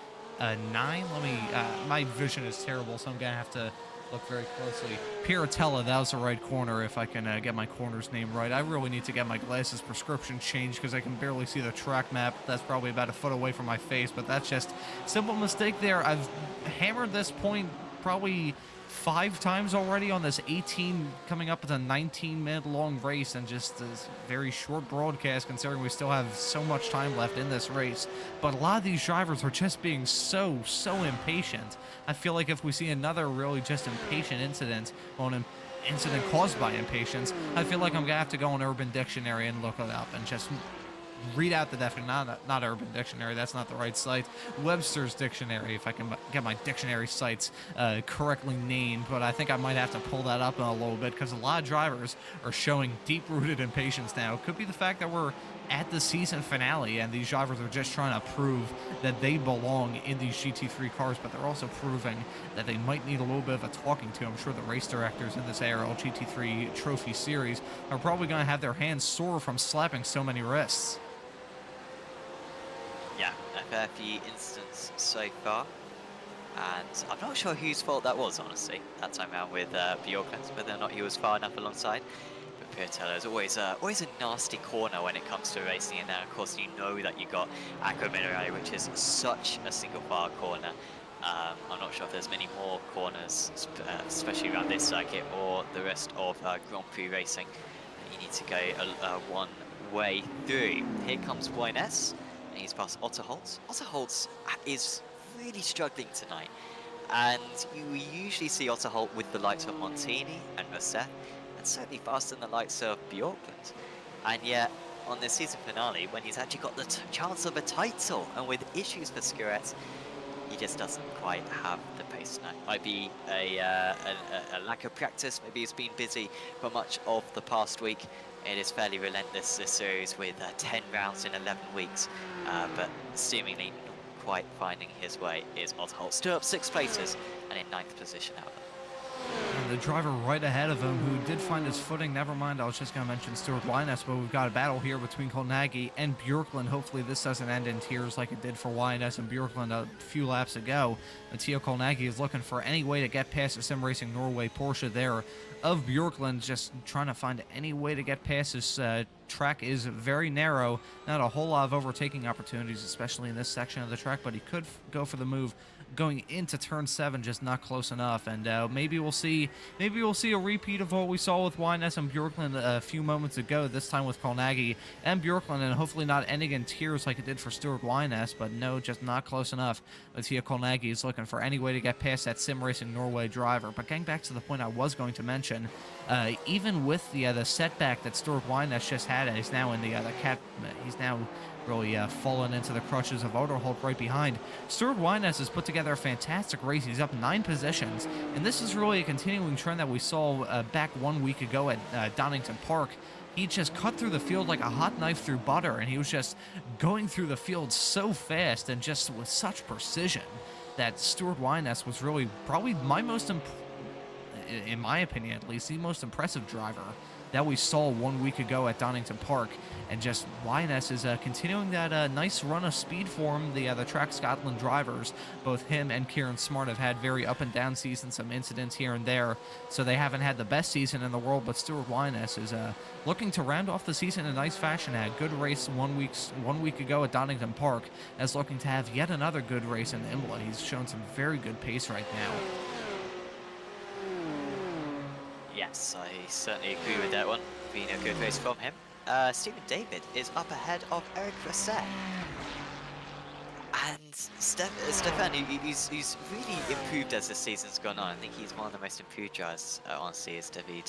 Speaker 3: 9. Let me. My vision is terrible, so I'm gonna have to look very closely. Piratella, that was the right corner, if I can get my corner's name right. I really need to get my glasses prescription changed because I can barely see the track map. That's probably about a foot away from my face, but that's just simple mistake there. I've hammered this point probably 5 times already on this 18 coming up with a 19-minute long race, and just this very short broadcast considering we still have so much time left in this race. But a lot of these drivers are just being so impatient. I feel like if we see another really just impatient incident, well, an incident caused by impatience, I feel like I'm gonna have to go on Urban Dictionary and look it up and just read out the definition. Not Urban Dictionary, that's not the right site. Webster's Dictionary, if I can get my dictionary sites correctly named. But I think I might have to pull that up in a little bit because a lot of drivers are showing deep-rooted impatience now. It could be the fact that we're at the season finale and these drivers are just trying to prove that they belong in these GT3 cars, but they're also proving that they might need a little bit of a talking to. I'm sure the race directors in this ARL GT3 trophy series are probably going to have their hands sore from slapping so many wrists.
Speaker 2: Yeah, a fair few incidents so far, and I'm not sure whose fault that was, honestly, that time out with Bjorklund, whether or not he was far enough alongside. But Piratella is always a nasty corner when it comes to racing, and then of course you know that you got Acqua Minerale, which is such a single file corner. I'm not sure if there's many more corners, especially around this circuit or the rest of Grand Prix racing. You need to go one way through. Here comes Wyness. He's past Otterholtz. Otterholtz is really struggling tonight, and you usually see Otterholt with the likes of Montini and Rosset, and certainly faster than the likes of Bjorklund. And yet, on the season finale, when he's actually got the chance of a title, and with issues for Scuret, he just doesn't quite have the pace tonight. Might be a lack of practice, maybe he's been busy for much of the past week. It is fairly relentless, this series, with 10 rounds in 11 weeks, but seemingly not quite finding his way is Otterholt. Still up 6 places and in 9th position out there.
Speaker 3: And the driver right ahead of him, who did find his footing, never mind, I was just going to mention Stuart Wyness, but we've got a battle here between Kolnagi and Bjorklund. Hopefully this doesn't end in tears like it did for Wyness and Bjorklund a few laps ago. Matteo Kolnagi is looking for any way to get past the Sim Racing Norway Porsche there of Bjorklund, just trying to find any way to get past this track is very narrow. Not a whole lot of overtaking opportunities, especially in this section of the track, but he could go for the move going into turn 7, just not close enough. And maybe we'll see a repeat of what we saw with Wyness and Bjorklund a few moments ago, this time with Kolnagi and Bjorklund, and hopefully not ending in tears like it did for Stuart Wyness, but no, just not close enough. Matteo Kolnagi is looking for any way to get past that Sim Racing Norway driver. But getting back to the point I was going to mention, even with the setback that Stuart Wyness just had, and he's now in the he's now really fallen into the crutches of Autoholt right behind. Stuart Wyness has put together a fantastic race. He's up 9 positions, and this is really a continuing trend that we saw back 1 week ago at Donington Park. He just cut through the field like a hot knife through butter, and he was just going through the field so fast and just with such precision that Stuart Wyness was really probably in my opinion at least, the most impressive driver that we saw 1 week ago at Donington Park. And just Wyness is continuing that nice run of speed for him. The Track Scotland drivers, both him and Kieran Smart, have had very up and down seasons, some incidents here and there, so they haven't had the best season in the world. But Stuart Wyness is looking to round off the season in a nice fashion. Had a good race 1 week ago at Donington Park, as looking to have yet another good race in Imola. He's shown some very good pace right now.
Speaker 2: Yes, I certainly agree with that one. Being a good race from him. Stephen David is up ahead of Eric Rosset. And Stefan, he's really improved as the season's gone on. I think he's one of the most improved drivers, honestly, as David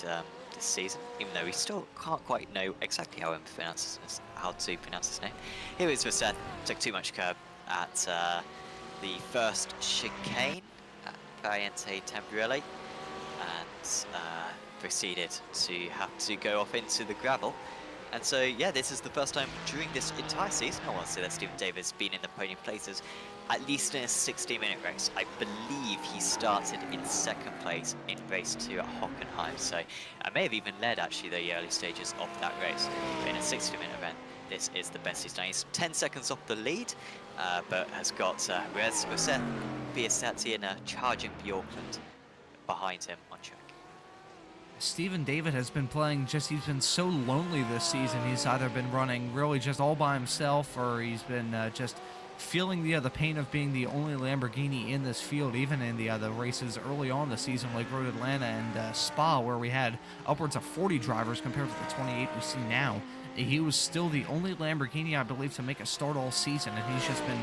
Speaker 2: this season, even though we still can't quite know exactly how to pronounce his name. Here is Rosset, took too much curb at the first chicane at Variante Tamburelli, and proceeded to have to go off into the gravel. And so, yeah, this is the first time during this entire season, I want to say, that Stephen Davis been in the podium places, at least in a 60-minute race. I believe he started in 2nd place in race 2 at Hockenheim, so I may have even led, actually, the early stages of that race. But in a 60-minute event, this is the best he's done. He's 10 seconds off the lead, but has got Rosset, Biasati, and Charging Bjorkland behind him on track.
Speaker 3: Stephen David has been playing he's been so lonely this season. He's either been running really just all by himself, or he's been just feeling the pain of being the only Lamborghini in this field, even in the races early on the season, like Road Atlanta and Spa, where we had upwards of 40 drivers compared to the 28 we see now. He was still the only Lamborghini, I believe, to make a start all season, and he's just been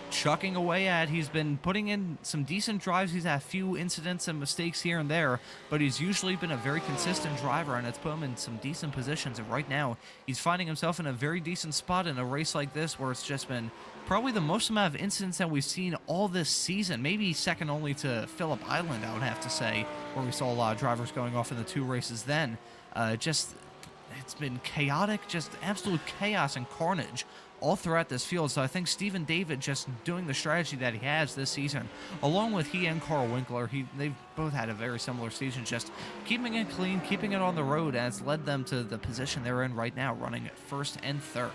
Speaker 3: chucking away at. He's been putting in some decent drives. He's had a few incidents and mistakes here and there, but he's usually been a very consistent driver, and it's put him in some decent positions. And right now, he's finding himself in a very decent spot in a race like this, where it's just been probably the most amount of incidents that we've seen all this season. Maybe second only to Phillip Island, I would have to say, where we saw a lot of drivers going off in the 2 races then. It's been chaotic, just absolute chaos and carnage all throughout this field. So I think Stephen David just doing the strategy that he has this season, along with he and Carl Winkler, they've both had a very similar season, just keeping it clean, keeping it on the road, and it's led them to the position they're in right now, running 1st and 3rd.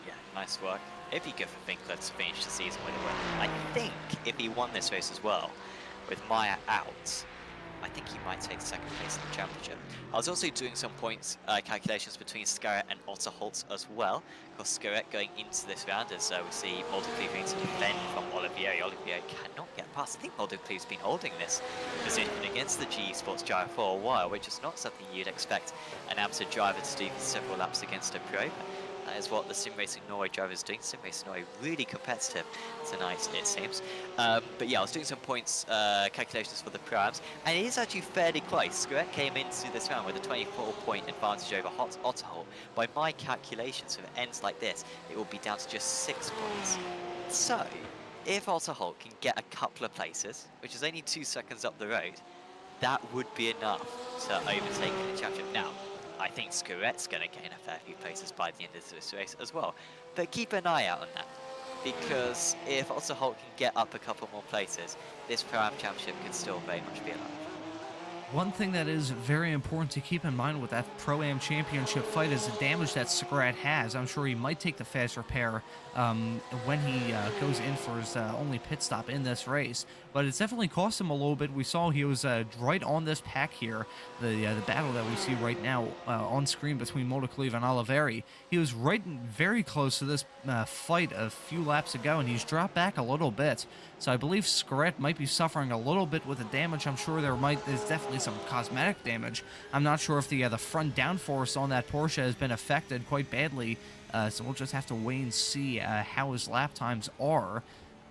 Speaker 2: Yeah, nice work. If you give Winkler to finish the season with a win, I think if he won this race as well, with Maya out, I think he might take 2nd place in the championship. I was also doing some points calculations between Scarrett and Otterholt as well. Of course, Scarrett going into this round, as we see Moldecleve to defend from Olivier. Olivier cannot get past. I think Moldecleve's been holding this position against the GE Sports driver for a while, which is not something you'd expect an amateur driver to do for several laps against a pro. That is what the Sim Racing Norway driver is doing. Sim Racing Norway really competitive tonight, it seems. But yeah, I was doing some points calculations for the Pro-Ams, and it is actually fairly close. Scarrett came into this round with a 24-point advantage over Otterholt. By my calculations, if it ends like this, it will be down to just 6 points. So, if Otterholt can get a couple of places, which is only 2 seconds up the road, that would be enough to overtake the championship. Now, I think Scarrett's going to gain a fair few places by the end of this race as well. But keep an eye out on that, because if Otterholt can get up a couple more places, this Pro-Am Championship could still very much be alive.
Speaker 3: One thing that is very important to keep in mind with that Pro-Am Championship fight is the damage that Scarrett has. I'm sure he might take the fast repair when he goes in for his only pit stop in this race, but it's definitely cost him a little bit. We saw he was right on this pack here, the battle that we see right now on screen between Moldecleve and Oliveri. He was very close to this fight a few laps ago, and he's dropped back a little bit. So I believe Scarrett might be suffering a little bit with the damage. I'm sure there's definitely some cosmetic damage. I'm not sure if the front downforce on that Porsche has been affected quite badly. So we'll just have to wait and see how his lap times are.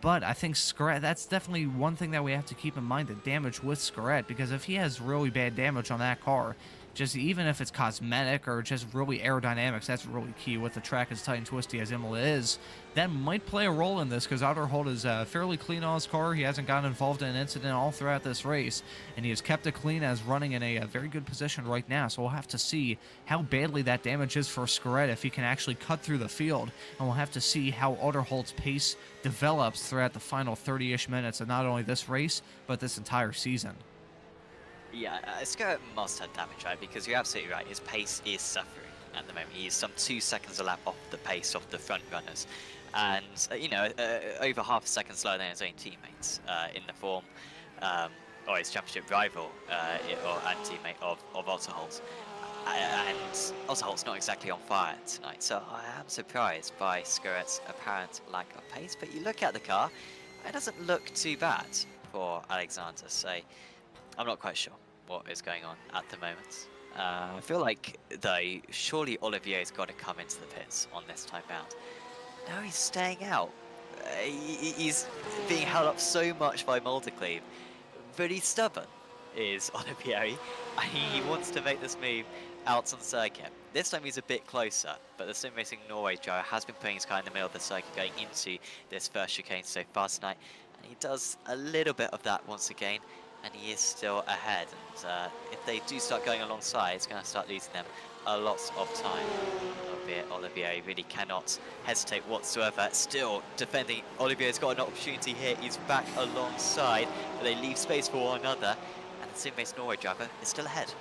Speaker 3: But I think Scarrett, that's definitely one thing that we have to keep in mind, the damage with Scarrett, because if he has really bad damage on that car, just even if it's cosmetic or just really aerodynamics, that's really key with the track as tight and twisty as Imola is. That might play a role in this, because Otterholt is fairly clean on his car. He hasn't gotten involved in an incident all throughout this race, and he has kept it clean as running in a very good position right now. So we'll have to see how badly that damage is for Skrett if he can actually cut through the field, and we'll have to see how Otterholt's pace develops throughout the final 30-ish minutes of not only this race, but this entire season.
Speaker 2: Yeah, Skrett must have damage, right? Because you're absolutely right, his pace is suffering at the moment. He's some 2 seconds a lap off the pace of the front runners. And, you know, over half a second slower than his own teammates in the form, or his championship rival, and teammate of Otterholt. And Otterholt's not exactly on fire tonight, so I am surprised by Skrett's apparent lack of pace. But you look at the car, it doesn't look too bad for Alexander, so I'm not quite sure what is going on at the moment. I feel like, though, surely Olivier's got to come into the pits on this time round. No, he's staying out. He's being held up so much by Multicleave, but he's stubborn, is Olivieri. He wants to make this move out on the circuit. This time he's a bit closer, but the Sim Racing Norway driver has been putting his car in the middle of the circuit going into this first chicane so far tonight, and he does a little bit of that once again, and he is still ahead. And if they do start going alongside, it's going to start losing them a lot of time. Albeit Olivier really cannot hesitate whatsoever. Still defending. Olivier's got an opportunity here. He's back alongside, but they leave space for one another, and the Sim Racing Norway driver is still ahead.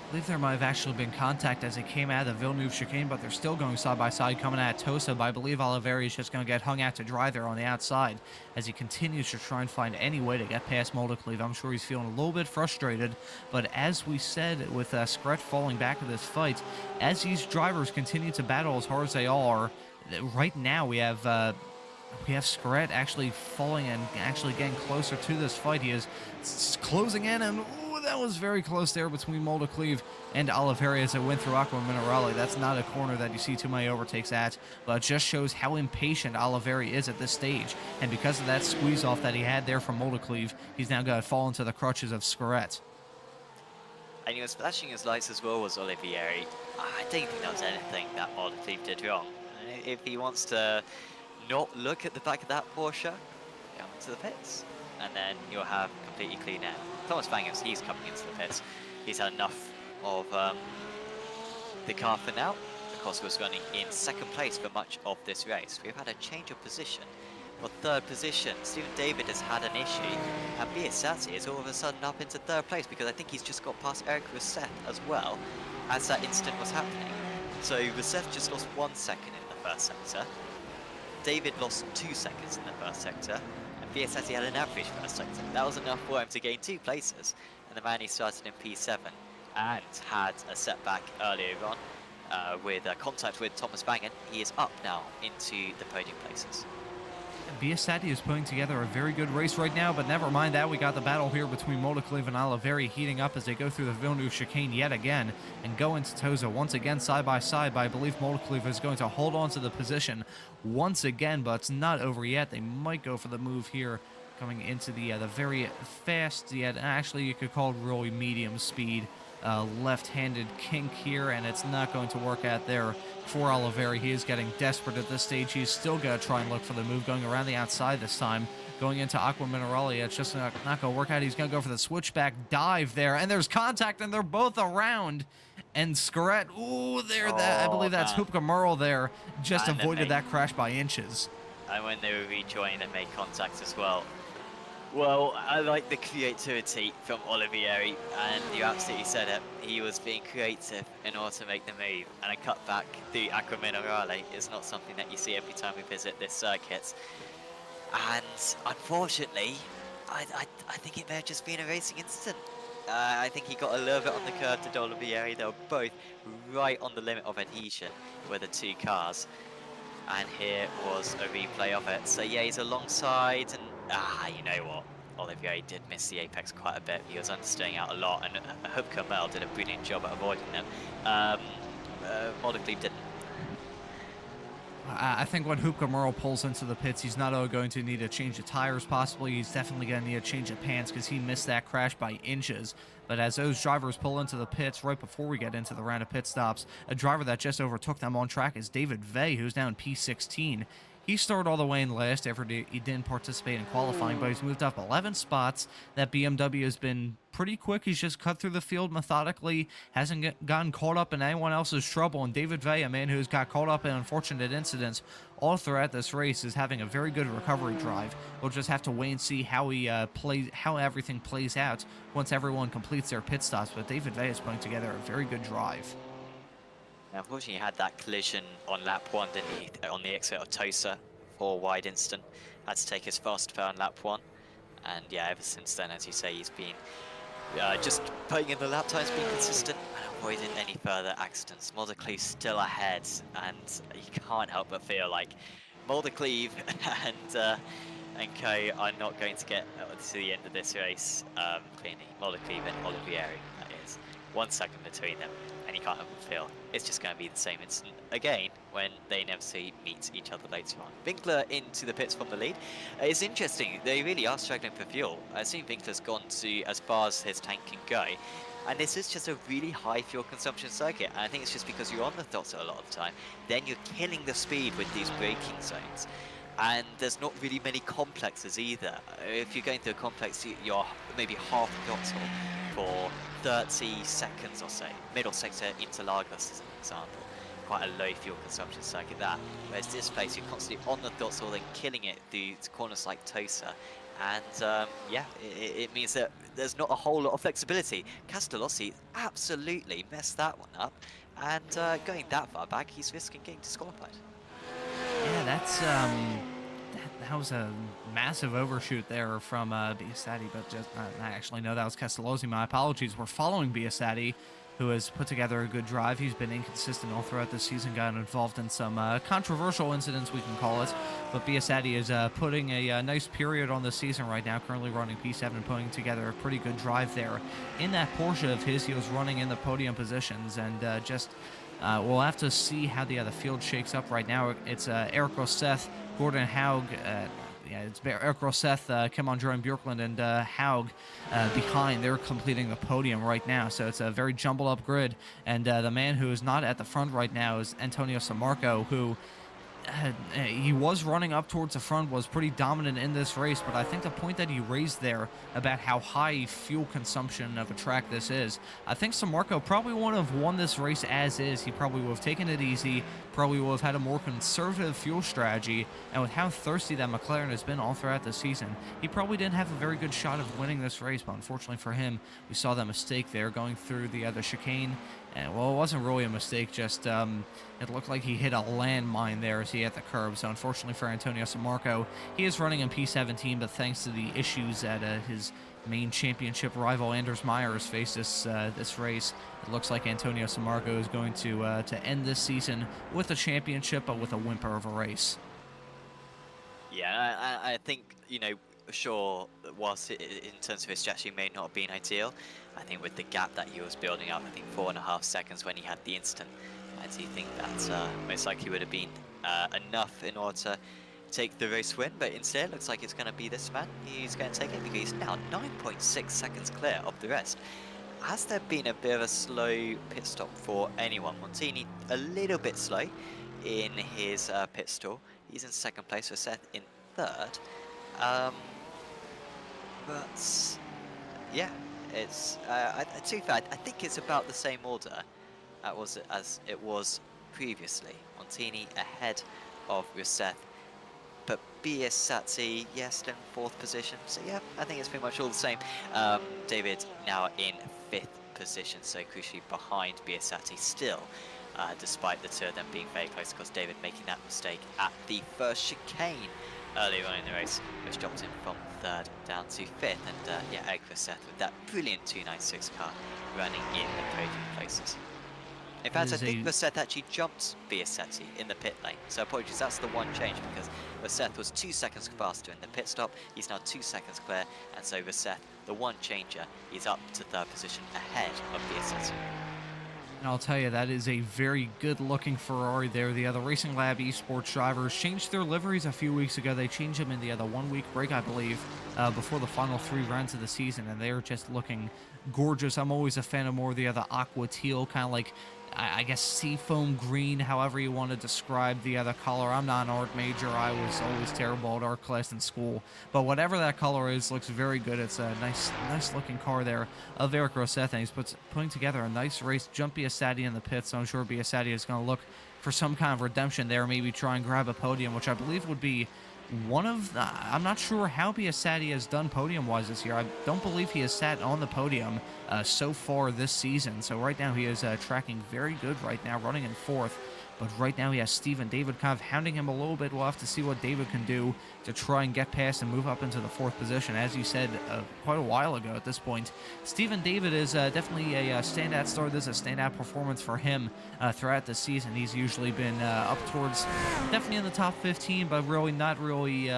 Speaker 3: I believe there might have actually been contact as they came out of the Villeneuve chicane, but they're still going side by side coming at Tosa. But I believe Oliveri is just going to get hung out to dry there on the outside as he continues to try and find any way to get past Multicleave. I'm sure he's feeling a little bit frustrated, but as we said, with Skrett falling back in this fight, as these drivers continue to battle as hard as they are, right now we have Skrett actually falling and actually getting closer to this fight. He is closing in, and that was very close there between Multicleave and Oliveri as it went through Aqua Minerale. That's not a corner that you see too many overtakes at, but it just shows how impatient Oliveri is at this stage. And because of that squeeze off that he had there from Multicleave, he's now going to fall into the crutches of Skrett.
Speaker 2: And he was flashing his lights as well, was Olivieri. I don't think that was anything that Multicleave did wrong. If he wants to not look at the back of that Porsche, come into the pits, and then you'll have completely clean air. Thomas Bangers, he's coming into the pits. He's had enough of the car for now. Of course, he was running in second place for much of this race. We've had a change of position. For third position, Stephen David has had an issue, and Biasati is all of a sudden up into third place because I think he's just got past Eric Rousset as well as that incident was happening. So Rousset just lost 1 second in the first sector. David lost 2 seconds in the first sector. Biasati had an average first sector. That was enough for him to gain 2 places. And the man he started in P7 and had a setback earlier on with contact with Thomas Bangen. He is up now into the podium places.
Speaker 3: Biasati is putting together a very good race right now, but never mind that. We got the battle here between Multicleave and Oliveri heating up as they go through the Villeneuve chicane yet again and go into Tosa once again side by side. But I believe Multicleave is going to hold on to the position once again, but it's not over yet. They might go for the move here coming into the very fast, yet actually you could call it really medium speed left-handed kink here, and it's not going to work out there for Oliveri. He is getting desperate at this stage. He's still going to try and look for the move, going around the outside this time, going into Aqua Minerale. It's just not going to work out. He's going to go for the switchback dive there, and there's contact, and they're both around. And Skrett, I believe that's Hoopka Merle there, just avoided that crash by inches.
Speaker 2: And when they were rejoining, they made contact as well. Well, I like the creativity from Olivieri, and you absolutely said it. He was being creative in order to make the move, and a cutback through Aqua Minerale is not something that you see every time we visit this circuit. And unfortunately, I think it may have just been a racing incident. I think he got a little bit on the curve to Olivieri. They were both right on the limit of adhesion with the 2 cars. And here was a replay of it. So yeah, he's alongside, and you know what? Olivier did miss the apex quite a bit. He was understeering out a lot, and Hoopka Merle did a brilliant job at avoiding them. Multicleave didn't.
Speaker 3: I think when Hoopka Merle pulls into the pits, he's not only going to need a change of tires possibly, he's definitely going to need a change of pants because he missed that crash by inches. But as those drivers pull into the pits right before we get into the round of pit stops, a driver that just overtook them on track is David Vey, who's now in P16. He started all the way in last after he didn't participate in qualifying, but he's moved up 11 spots. That BMW has been pretty quick. He's just cut through the field methodically, hasn't gotten caught up in anyone else's trouble. And David Vey, a man who's got caught up in unfortunate incidents all throughout this race, is having a very good recovery drive. We'll just have to wait and see how how everything plays out once everyone completes their pit stops. But David Vey is putting together a very good drive.
Speaker 2: Now, unfortunately, he had that collision on lap 1, didn't he? On the exit of Tosa, 4 wide instant. Had to take his fast fare on lap 1. And yeah, ever since then, as you say, he's been just putting in the lap times, being consistent and avoiding any further accidents. Muldercleave still ahead, and you can't help but feel like Muldercleave and co are not going to get to the end of this race cleanly. Muldercleave and Olivieri, that is. 1 second between them, and you can't help but feel it's just going to be the same incident again when they inevitably meet each other later on. Winkler into the pits from the lead. It's interesting, they really are struggling for fuel. I've seen Winkler's gone to as far as his tank can go, and this is just a really high fuel consumption circuit, and I think it's just because you're on the throttle a lot of the time, then you're killing the speed with these braking zones. And there's not really many complexes either. If you're going through a complex, you're maybe half throttle for 30 seconds or so. Middle sector Interlagos is an example. Quite a low fuel consumption circuit that. Whereas this place, you're constantly on the throttle and killing it through corners like Tosa. And yeah, it means that there's not a whole lot of flexibility. Castellossi absolutely messed that one up. And going that far back, he's risking getting disqualified.
Speaker 3: Yeah, that's that was a massive overshoot there from Biasati, but just actually no, that was Castellozzi. My apologies. We're following Biasati, who has put together a good drive. He's been inconsistent all throughout the season, got involved in some controversial incidents, we can call it. But Biasati is putting a nice period on the season right now, currently running P7, putting together a pretty good drive there. In that Porsche of his, he was running in the podium positions, and we'll have to see how the field shakes up right now. It's Eric Rosseth, Gordon Haug, it's Eric Rosseth, Kim Andre and Bjorklund, and Haug behind. They're completing the podium right now, so it's a very jumbled up grid. And the man who is not at the front right now is Antonio Samarco, who he was running up towards the front, was pretty dominant in this race, but I think the point that he raised there about how high fuel consumption of a track this is, I think Samarco probably wouldn't have won this race as is. He probably would have taken it easy, probably would have had a more conservative fuel strategy, and with how thirsty that McLaren has been all throughout the season, he probably didn't have a very good shot of winning this race, but unfortunately for him, we saw that mistake there going through the chicane. And, well, it wasn't really a mistake, just it looked like he hit a landmine there as he hit the curb. So unfortunately for Antonio Samarco, he is running in P17, but thanks to the issues that his main championship rival Anders Meyer has faced this race, it looks like Antonio Samarco is going to end this season with a championship, but with a whimper of a race.
Speaker 2: Yeah, I think, sure, whilst in terms of his strategy may not have been ideal, I think with the gap that he was building up, I think 4.5 seconds when he had the instant, I do think that most likely would have been enough in order to take the race win, but instead it looks like it's going to be this man. He's going to take it because he's now 9.6 seconds clear of the rest. Has there been a bit of a slow pit stop for anyone? Montini a little bit slow in his pit stall. He's in second place, with Seth in third. But yeah, it's too bad. I think it's about the same order as it was previously. Montini ahead of Rousset, but Biasati, yes, still in fourth position. So yeah, I think it's pretty much all the same. David now in fifth position, so crucially behind Biasati still, despite the two of them being very close. Of course, David making that mistake at the first chicane earlier on in the race, which dropped him from third down to fifth. And yeah, Eric Rousset with that brilliant 296 car running in the podium places. In fact, I think Rousset actually jumped Biasati in the pit lane. So apologies, that's the one change, because Rousset was 2 seconds faster in the pit stop. He's now 2 seconds clear, and so Rousset, the one changer, is up to third position ahead of Biasati.
Speaker 3: And I'll tell you, that is a very good-looking Ferrari there. The other Racing Lab esports drivers changed their liveries a few weeks ago. They changed them in the other 1 week break, I believe, before the final 3 rounds of the season, and they're just looking gorgeous. I'm always a fan of more of the other aqua teal, kind of like, I guess, seafoam green, however you want to describe the other color. I'm not an art major. I was always terrible at art class in school. But whatever that color is, looks very good. It's a nice looking car there of Eric Rossetto. He's putting together a nice race. Jump Biasetti in the pits, so I'm sure Biasetti is going to look for some kind of redemption there, maybe try and grab a podium, which I believe would be one of the... I'm not sure how Biasetti has done podium-wise this year. I don't believe he has sat on the podium so far this season. So right now he is tracking very good right now, running in 4th. But right now he has Stephen David kind of hounding him a little bit. We'll have to see what David can do to try and get past and move up into the 4th position. As you said quite a while ago at this point, Stephen David is definitely a standout star. This is a standout performance for him throughout the season. He's usually been up towards, definitely in the top 15, but really not really...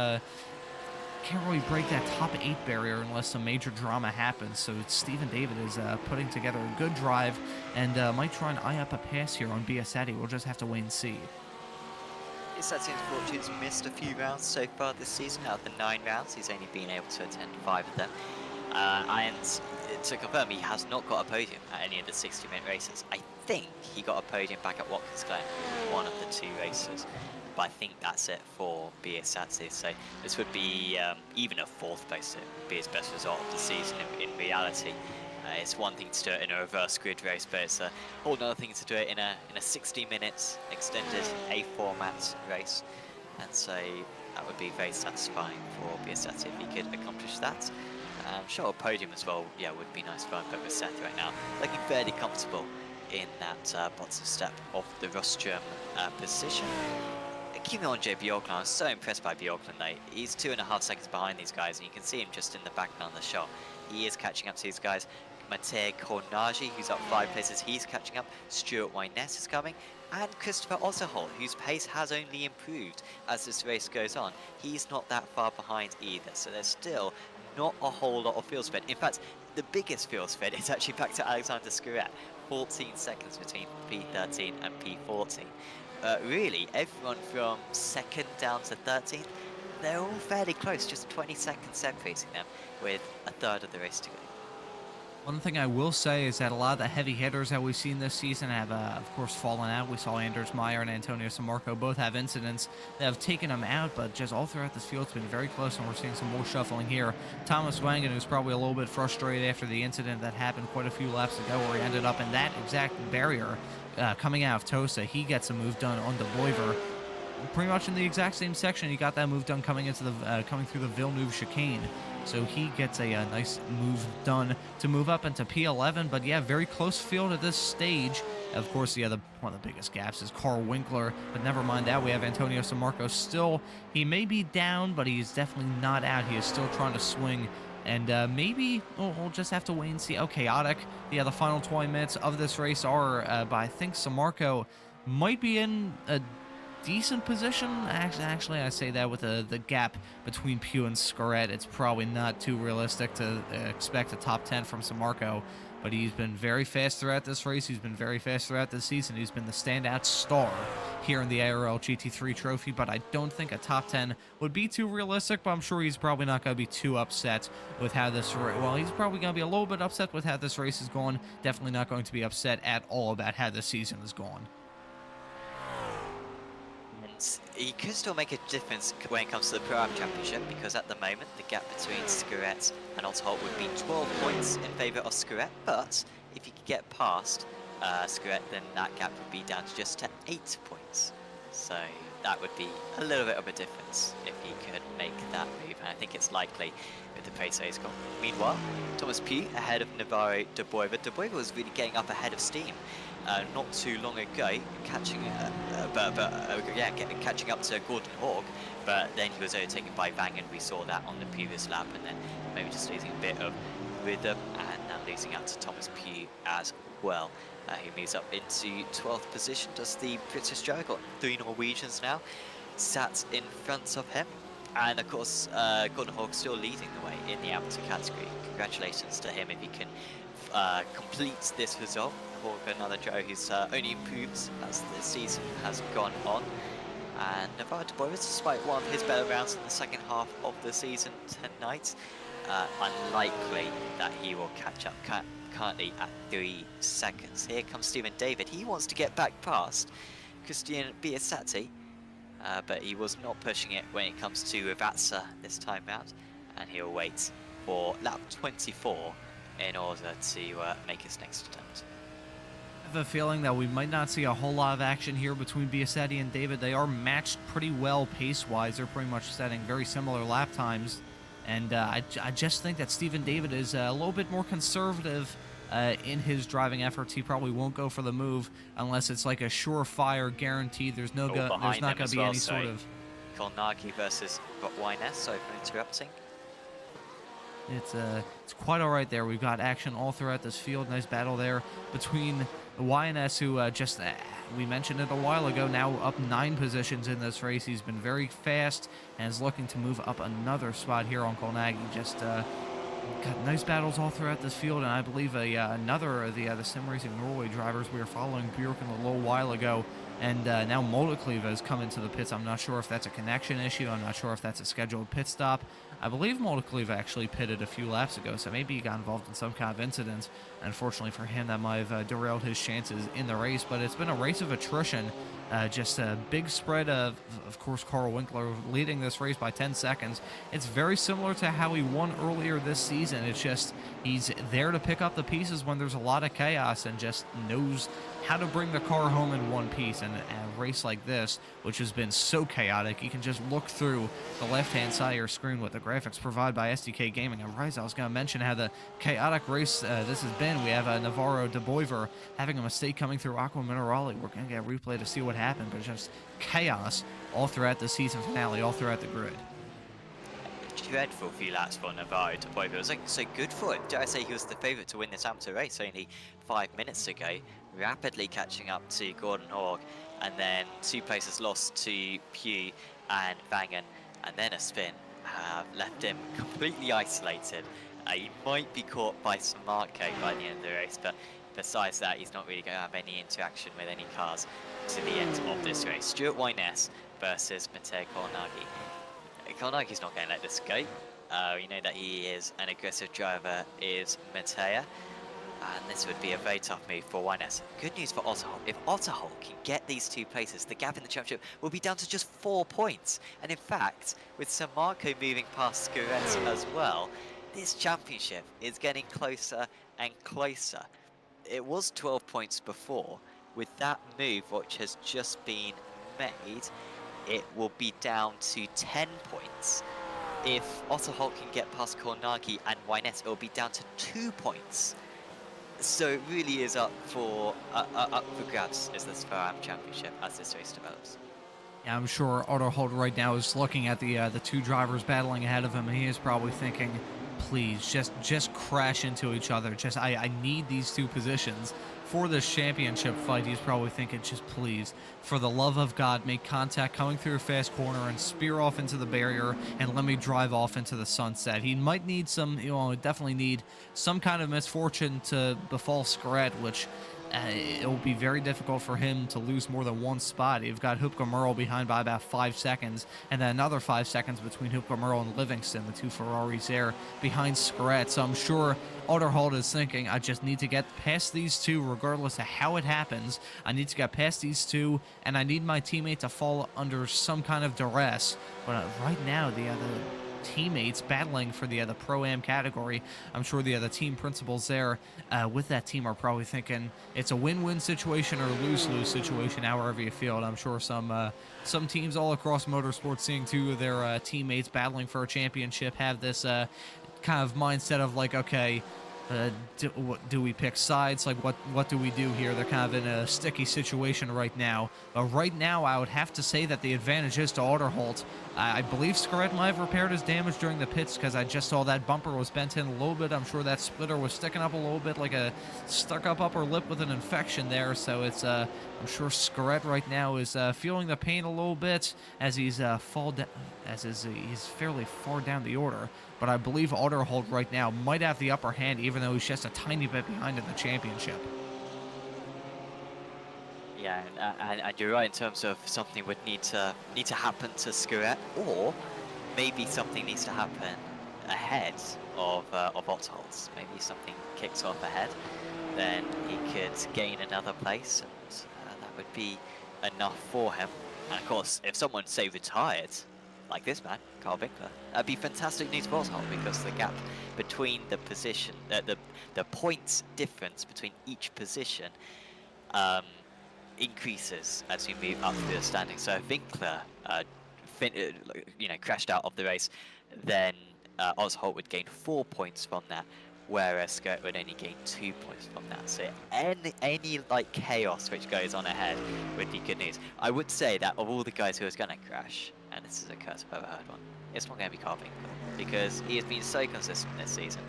Speaker 3: can't really break that top 8 barrier unless some major drama happens. So Stephen David is putting together a good drive and might try and eye up a pass here on Biasetti. We'll just have to wait and see.
Speaker 2: Biassetti's fortune's missed a few rounds so far this season. Out of the 9 rounds, he's only been able to attend 5 of them. And to confirm, he has not got a podium at any of the 60-minute races. I think he got a podium back at Watkins Glen, one of the 2 races. But I think that's it for Biasetti, so this would be even a 4th place. It would be his best result of the season in reality. It's one thing to do it in a reverse grid race, but it's a whole other thing to do it in a 60 minutes extended A format race, and so that would be very satisfying for Biasetti if he could accomplish that. I'm sure a podium as well, yeah, would be nice for him, but Biasetti right now looking fairly comfortable in that bottom step of the rostrum position. Keeping on Jay Bjorklund, I was so impressed by Bjorklund though. He's 2.5 seconds behind these guys, and you can see him just in the background of the shot. He is catching up to these guys. Matej Kornaji, who's up 5 places, he's catching up. Stuart Wyness is coming. And Christopher Otterholt, whose pace has only improved as this race goes on. He's not that far behind either, so there's still not a whole lot of field spread. In fact, the biggest field spread is actually back to Alexander Scuret. 14 seconds between P13 and P14. Really, everyone from 2nd down to 13th, they're all fairly close, just 20 seconds separating them, with a third of the race to go.
Speaker 3: One thing I will say is that a lot of the heavy hitters that we've seen this season have, of course, fallen out. We saw Anders Meyer and Antonio Sammarco both have incidents that have taken them out, but just all throughout this field, it's been very close, and we're seeing some more shuffling here. Thomas Wangen, who's probably a little bit frustrated after the incident that happened quite a few laps ago, where he ended up in that exact barrier coming out of Tosa. He gets a move done on De Boiver. Pretty much in the exact same section, he got that move done coming into the coming through the Villeneuve chicane. So he gets a nice move done to move up into P11. But yeah, very close field at this stage. Of course, one of the biggest gaps is Carl Winkler. But never mind that, we have Antonio Sammarco still. He may be down, but he's definitely not out. He is still trying to swing. And maybe we'll just have to wait and see. Oh, chaotic. Yeah, the final 20 minutes of this race are, but I think Sammarco might be in a decent position. Actually, I say that with the gap between Pugh and Scuret, it's probably not too realistic to expect a top 10 from Sammarco. But he's been very fast throughout this race. He's been very fast throughout this season. He's been the standout star here in the ARL GT3 trophy, but I don't think a top 10 would be too realistic, but I'm sure he's probably not going to be too upset with how this race... Well, he's probably going to be a little bit upset with how this race is going. Definitely not going to be upset at all about how this season is going.
Speaker 2: He could still make a difference when it comes to the Pro-Am Championship, because at the moment the gap between Scuret and Otterholt would be 12 points in favour of Scuret, but if he could get past Scuret, then that gap would be down to just 8 points. So that would be a little bit of a difference if he could make that move, and I think it's likely with the pace that he's got. Meanwhile, Thomas Pugh ahead of Navarro De Boiver. De Boiver was really getting up ahead of steam not too long ago, catching up to Gordon Hawk, but then he was overtaken by Vang, and we saw that on the previous lap, and then maybe just losing a bit of rhythm, and now losing out to Thomas Pugh as well. He moves up into 12th position. Does the British driver, got 3 Norwegians now sat in front of him, and of course Gordon Hawk still leading the way in the amateur category. Congratulations to him if he can complete this result. Hawk, another driver who's only improved as the season has gone on. And Navarro de Bois, despite one of his better rounds in the second half of the season tonight, unlikely that he will catch up, currently at 3 seconds. Here comes Stephen David. He wants to get back past Christian Biasati, but he was not pushing it when it comes to Vatsa this time round, and he'll wait for lap 24 in order to make his next attempt.
Speaker 3: I have a feeling that we might not see a whole lot of action here between Biasetti and David. They are matched pretty well pace-wise. They're pretty much setting very similar lap times. And I just think that Stephen David is a little bit more conservative in his driving efforts. He probably won't go for the move unless it's like a surefire guarantee. There's not going to be any sort of...
Speaker 2: Kolnagi versus Wines, sorry for interrupting.
Speaker 3: It's quite all right there. We've got action all throughout this field. Nice battle there between YNS, who we mentioned it a while ago, now up 9 positions in this race. He's been very fast and is looking to move up another spot here on Kolnagi. Just got nice battles all throughout this field, and I believe another of the sim racing Norway drivers we were following Bjorken a little while ago. And now Moldekliva has come into the pits. I'm not sure if that's a connection issue. I'm not sure if that's a scheduled pit stop. I believe Moldekliva actually pitted a few laps ago, so maybe he got involved in some kind of incident. Unfortunately for him, that might have derailed his chances in the race. But it's been a race of attrition. Just a big spread of course, Carl Winkler leading this race by 10 seconds. It's very similar to how he won earlier this season. It's just he's there to pick up the pieces when there's a lot of chaos and just knows how to bring the car home in one piece. And a race like this, which has been so chaotic, you can just look through the left-hand side of your screen with the graphics provided by SDK Gaming. And right, I was going to mention how the chaotic race this has been. We have Navarro de Boiver having a mistake coming through Aqua Minerale. We're going to get a replay to see what happened, but just chaos all throughout the season finale, all throughout the grid.
Speaker 2: Dreadful few laps for Navarro de Boiver. It was so good for him. Dare I say he was the favourite to win this amateur race only 5 minutes ago, rapidly catching up to Gordon Hawk, and then 2 places lost to Pugh and Vangen, and then a spin left him completely isolated. He might be caught by Marco by the end of the race, but besides that, he's not really going to have any interaction with any cars to the end of this race. Stuart Wines versus Matej Kolnagi. Kolnagi's not going to let this go. We know that he is an aggressive driver, is Matej, and this would be a very tough move for Wines. Good news for Otterholt. If Otterholt can get these 2 places, the gap in the championship will be down to just 4 points. And in fact, with San Marco moving past Scuret as well, this championship is getting closer and closer. It was 12 points before. With that move, which has just been made, it will be down to 10 points. If Otterholt can get past Kolnagi and Wines, it will be down to 2 points. So it really is up for grabs as this Farm Championship as this race develops.
Speaker 3: Yeah, I'm sure Otterholt right now is looking at the 2 drivers battling ahead of him, and he is probably thinking, please, just crash into each other. I need these 2 positions for this championship fight. He's probably thinking, just please, for the love of God, make contact coming through a fast corner and spear off into the barrier and let me drive off into the sunset. He might need some, definitely need some kind of misfortune to befall Scuret, which it'll be very difficult for him to lose more than 1 spot. You've got Hoopka Merle behind by about 5 seconds, and then another 5 seconds between Hoopka Merle and Livingston, the 2 Ferraris there behind Scuret. So I'm sure Otterholt is thinking, I just need to get past these 2 regardless of how it happens. I need to get past these 2, and I need my teammate to fall under some kind of duress. But right now, the other teammates battling for the Pro-Am category, I'm sure the team principals there with that team are probably thinking it's a win-win situation or lose-lose situation, however you feel it. I'm sure some teams all across motorsports, seeing 2 of their teammates battling for a championship, have this kind of mindset of like, okay, do we pick sides? Like, what do we do here? They're kind of in a sticky situation right now. But right now, I would have to say that the advantage is to Otterholt. I believe Scuret might have repaired his damage during the pits, because I just saw that bumper was bent in a little bit. I'm sure that splitter was sticking up a little bit, like a stuck-up upper lip with an infection there. So it's I'm sure Scuret right now is feeling the pain a little bit as he's he's fairly far down the order. But I believe Otterholt right now might have the upper hand, even though he's just a tiny bit behind in the championship.
Speaker 2: Yeah, and you're right in terms of something would need to happen to Skuret, or maybe something needs to happen ahead of Otholz. Maybe something kicks off ahead, then he could gain another place, and that would be enough for him. And of course, if someone say retired, like this man, Carl Winkler, that'd be fantastic news for Otholz, because the gap between the position, the points difference between each position, increases as you move up through the standings. So if Winkler, crashed out of the race, then Otholz would gain 4 points from that, whereas Skuret would only gain 2 points from that. So any like chaos which goes on ahead would be good news. I would say that of all the guys who is going to crash, and this is a curse I've ever heard one, it's not going to be Carl Winkler, because he has been so consistent this season,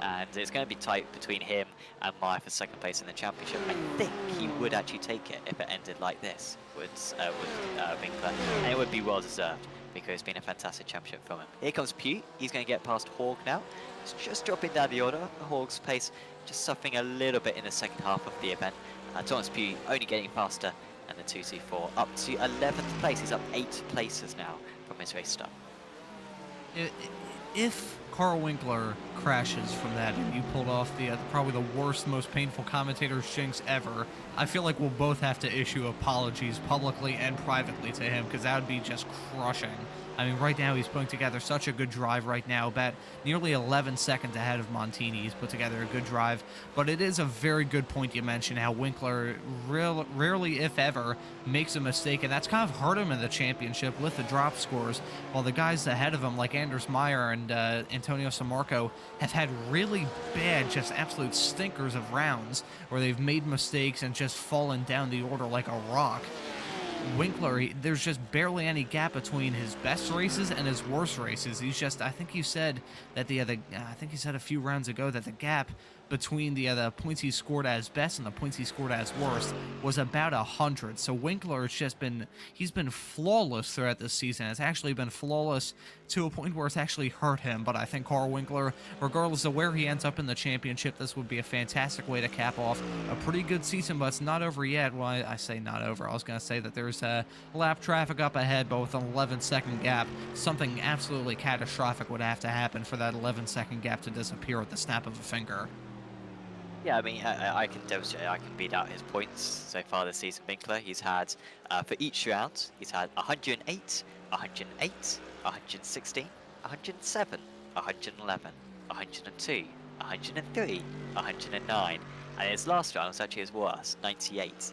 Speaker 2: and it's going to be tight between him and Meyer for second place in the championship. I think he would actually take it if it ended like this with Winkler, and it would be well deserved, because it's been a fantastic championship from him. Here comes Pugh. He's going to get past Hawk now. He's just dropping down the order. Hawk's pace just suffering a little bit in the second half of the event. Thomas Pugh only getting faster, and the 2C4 up to 11th place. He's up 8 places now from his race start.
Speaker 3: If Carl Winkler crashes from that and you pulled off the probably the worst, most painful commentator's jinx ever, I feel like we'll both have to issue apologies publicly and privately to him, because that would be just crushing. I mean, right now he's putting together such a good drive right now, about nearly 11 seconds ahead of Montini. He's put together a good drive, but it is a very good point you mentioned, how Winkler rarely, if ever, makes a mistake, and that's kind of hurt him in the championship with the drop scores, while the guys ahead of him, like Anders Meyer and Antonio Samarco, have had really bad, just absolute stinkers of rounds, where they've made mistakes and just fallen down the order like a rock. Winkler, there's just barely any gap between his best races and his worst races. He's just, I think you said that I think you said a few rounds ago that the gap between the points he scored as best and the points he scored as worst was about 100. So Winkler has just he's been flawless throughout this season. It's actually been flawless to a point where it's actually hurt him. But I think Carl Winkler, regardless of where he ends up in the championship, this would be a fantastic way to cap off a pretty good season, but it's not over yet. Well, I say not over. I was going to say that there's lap traffic up ahead, but with an 11-second gap, something absolutely catastrophic would have to happen for that 11-second gap to disappear at the snap of a finger.
Speaker 2: Yeah, I mean, I can demonstrate, I can beat out his points so far this season. Winkler, he's had, for each round, he's had 108, 108, 116, 107, 111, 102, 103, 109, and his last round was actually his worst, 98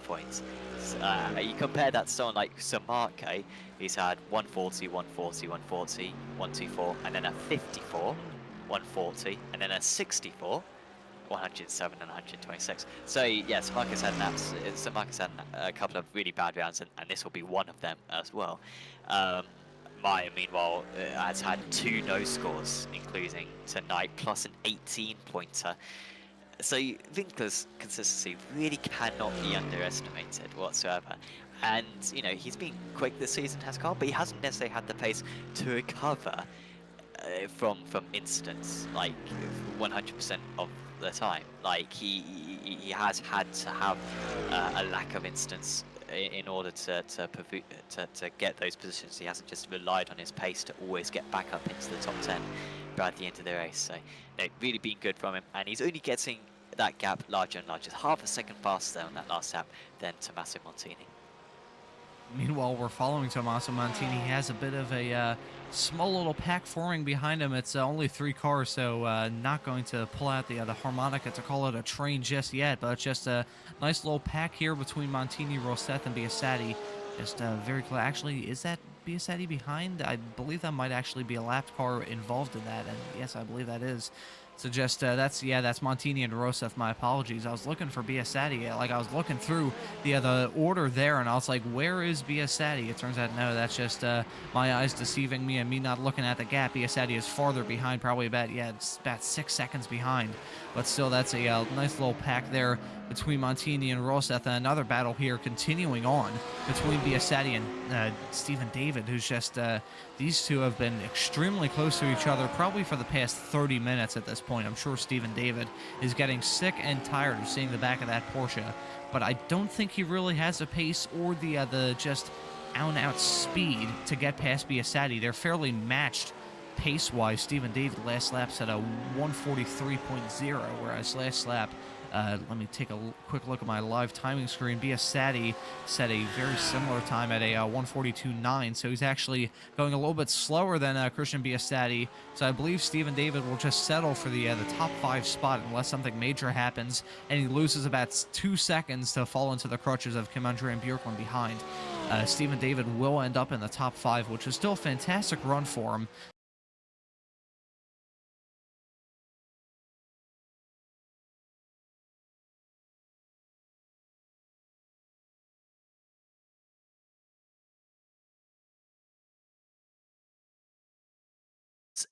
Speaker 2: points. So, you compare that to someone like Samarco, he's had 140, 140, 140, 124, and then a 54, 140, and then a 64, 107 and 126. So yes, Marcus had a couple of really bad rounds, and this will be one of them as well. Maya, meanwhile, has had 2 no scores, including tonight, plus an 18-pointer. So Winkler's consistency really cannot be underestimated whatsoever. And, you know, he's been quick this season, has Carl, but he hasn't necessarily had the pace to recover from incidents, like 100% of the time. Like he has had to have a lack of instance in order to get those positions. He hasn't just relied on his pace to always get back up into the top 10 by the end of the race. So, you know, really been good from him, and he's only getting that gap larger and larger. Half a second faster on that last lap than Tommaso Montini.
Speaker 3: Meanwhile, we're following Tommaso Montini. He has a bit of a small little pack forming behind him. It's only 3 cars, so not going to pull out the harmonica to call it a train just yet, but it's just a nice little pack here between Montini, Rosset, and Biasetti. Just very close. Actually, is that Biasetti behind? I believe that might actually be a lapped car involved in that, and yes, I believe that is. So just, that's Montini and Rosef. My apologies. I was looking for Biasetti. Like, I was looking through the order there, and I was like, where is Biasetti? It turns out, no, that's just my eyes deceiving me and me not looking at the gap. Biasetti is farther behind, probably it's about 6 seconds behind. But still, that's a nice little pack there between Montini and Roseth. And another battle here continuing on between Biasetti and Stephen David, who's just, these two have been extremely close to each other probably for the past 30 minutes at this point. I'm sure Stephen David is getting sick and tired of seeing the back of that Porsche, but I don't think he really has the pace or the just out-and-out speed to get past Biasetti. They're fairly matched pace-wise. Stephen David last lap set a 143.0, whereas last lap, let me take a quick look at my live timing screen. Biasetti set a very similar time at a 142.9, so he's actually going a little bit slower than Christian Biasetti. So I believe Stephen David will just settle for the top 5 spot unless something major happens, and he loses about 2 seconds to fall into the crutches of Kim Andre and Bjorklund behind. Stephen David will end up in the top 5, which is still a fantastic run for him.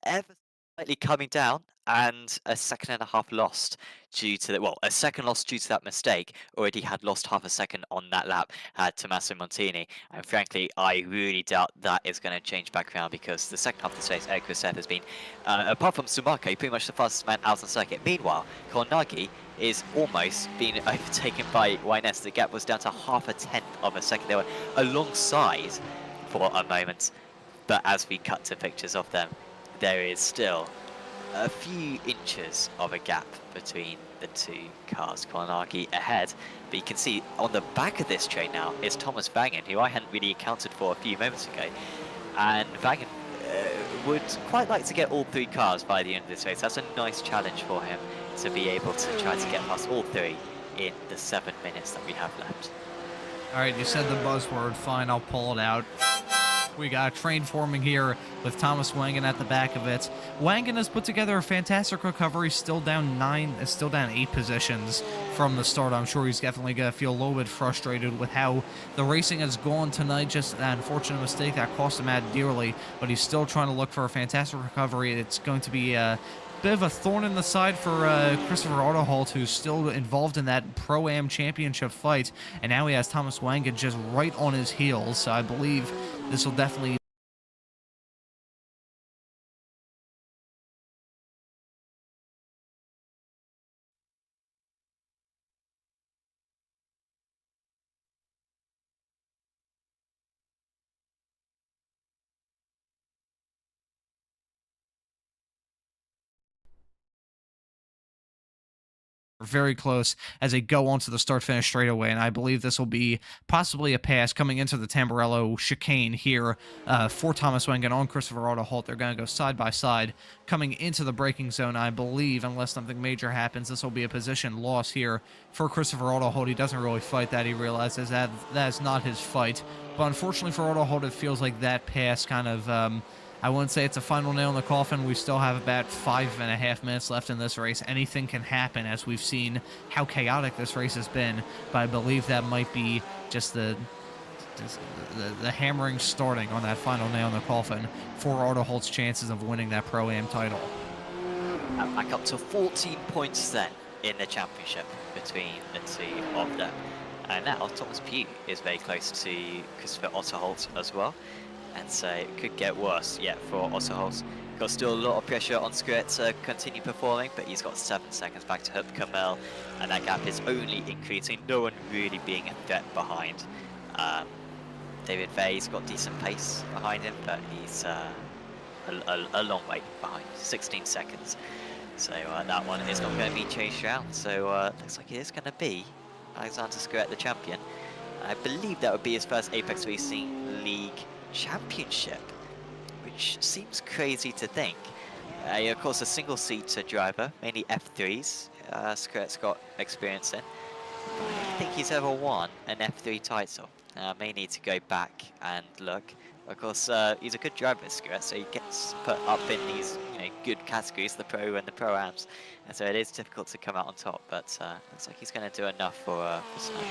Speaker 2: Ever slightly coming down, and a second and a half lost due to the, well, a second lost due to that mistake. Already had lost half a second on that lap, had Tommaso Montini, and frankly I really doubt that is going to change back around, because the second half of this race Eric Rousseff has been, apart from Sumaka, pretty much the fastest man out on circuit. Meanwhile, Kolnagi is almost being overtaken by Wyness. The gap was down to half a tenth of a second. They were alongside for a moment, but as we cut to pictures of them, there is still a few inches of a gap between the two cars. Kolnagi ahead, but you can see on the back of this train now is Thomas Vangen, who I hadn't really accounted for a few moments ago. And Vangen would quite like to get all 3 cars by the end of this race. That's a nice challenge for him, to be able to try to get past all 3 in the 7 minutes that we have left.
Speaker 3: Alright, you said the buzzword, fine, I'll pull it out. We got a train forming here with Thomas Wangen at the back of it. Wangen has put together a fantastic recovery, still down 8 positions from the start. I'm sure he's definitely going to feel a little bit frustrated with how the racing has gone tonight. Just an unfortunate mistake that cost him out dearly, but he's still trying to look for a fantastic recovery. It's going to be a bit of a thorn in the side for Christopher Autoholt, who's still involved in that Pro-Am Championship fight, and now he has Thomas Wangen just right on his heels, so I believe this will definitely very close as they go onto the start-finish straightaway, and I believe this will be possibly a pass coming into the Tamburello chicane here for Thomas Wangen on Christopher Autoholt. They're going to go side by side coming into the braking zone. I believe, unless something major happens, this will be a position loss here for Christopher Autoholt. He doesn't really fight that. He realizes that is not his fight, but unfortunately for Autoholt, it feels like that pass kind of I wouldn't say it's a final nail in the coffin. We still have about 5.5 minutes left in this race. Anything can happen, as we've seen how chaotic this race has been, but I believe that might be just the hammering starting on that final nail in the coffin for Autoholt's chances of winning that Pro-Am title.
Speaker 2: Back up to 14 points then in the championship between the two of them. And now Thomas Pugh is very close to Christopher Autoholt as well. And so it could get worse yet for Autoholt. Got still a lot of pressure on Skret to continue performing, but he's got 7 seconds back to Hup Kamel, and that gap is only increasing. No one really being a threat behind. David Vey's got decent pace behind him, but he's a long way behind, 16 seconds. So that one is not going to be changed around. So looks like it is going to be Alexander Skret, the champion. I believe that would be his first Apex Racing League championship, which seems crazy to think. Of course, a single-seat driver, mainly F3s. Skret's got experience in. But I don't think he's ever won an F3 title. May need to go back and look. Of course, he's a good driver, Skret, so he gets put up in these good categories, the Pro and the Pro-Ams, and so it is difficult to come out on top. But looks like he's going to do enough for Snap.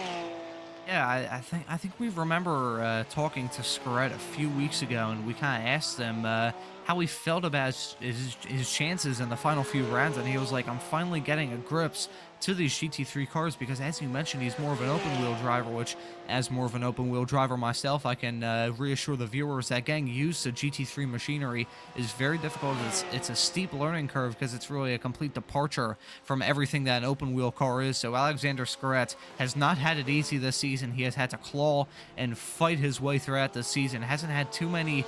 Speaker 3: Yeah, I think we remember talking to Skret a few weeks ago, and we kind of asked him how he felt about his chances in the final few rounds, and he was like, I'm finally getting a grips to these GT3 cars, because as you mentioned, he's more of an open wheel driver, which as more of an open wheel driver myself, I can reassure the viewers that getting used to GT3 machinery is very difficult. It's a steep learning curve because it's really a complete departure from everything that an open wheel car is. So Alexander Scaret has not had it easy this season. He has had to claw and fight his way throughout the season. Hasn't had too many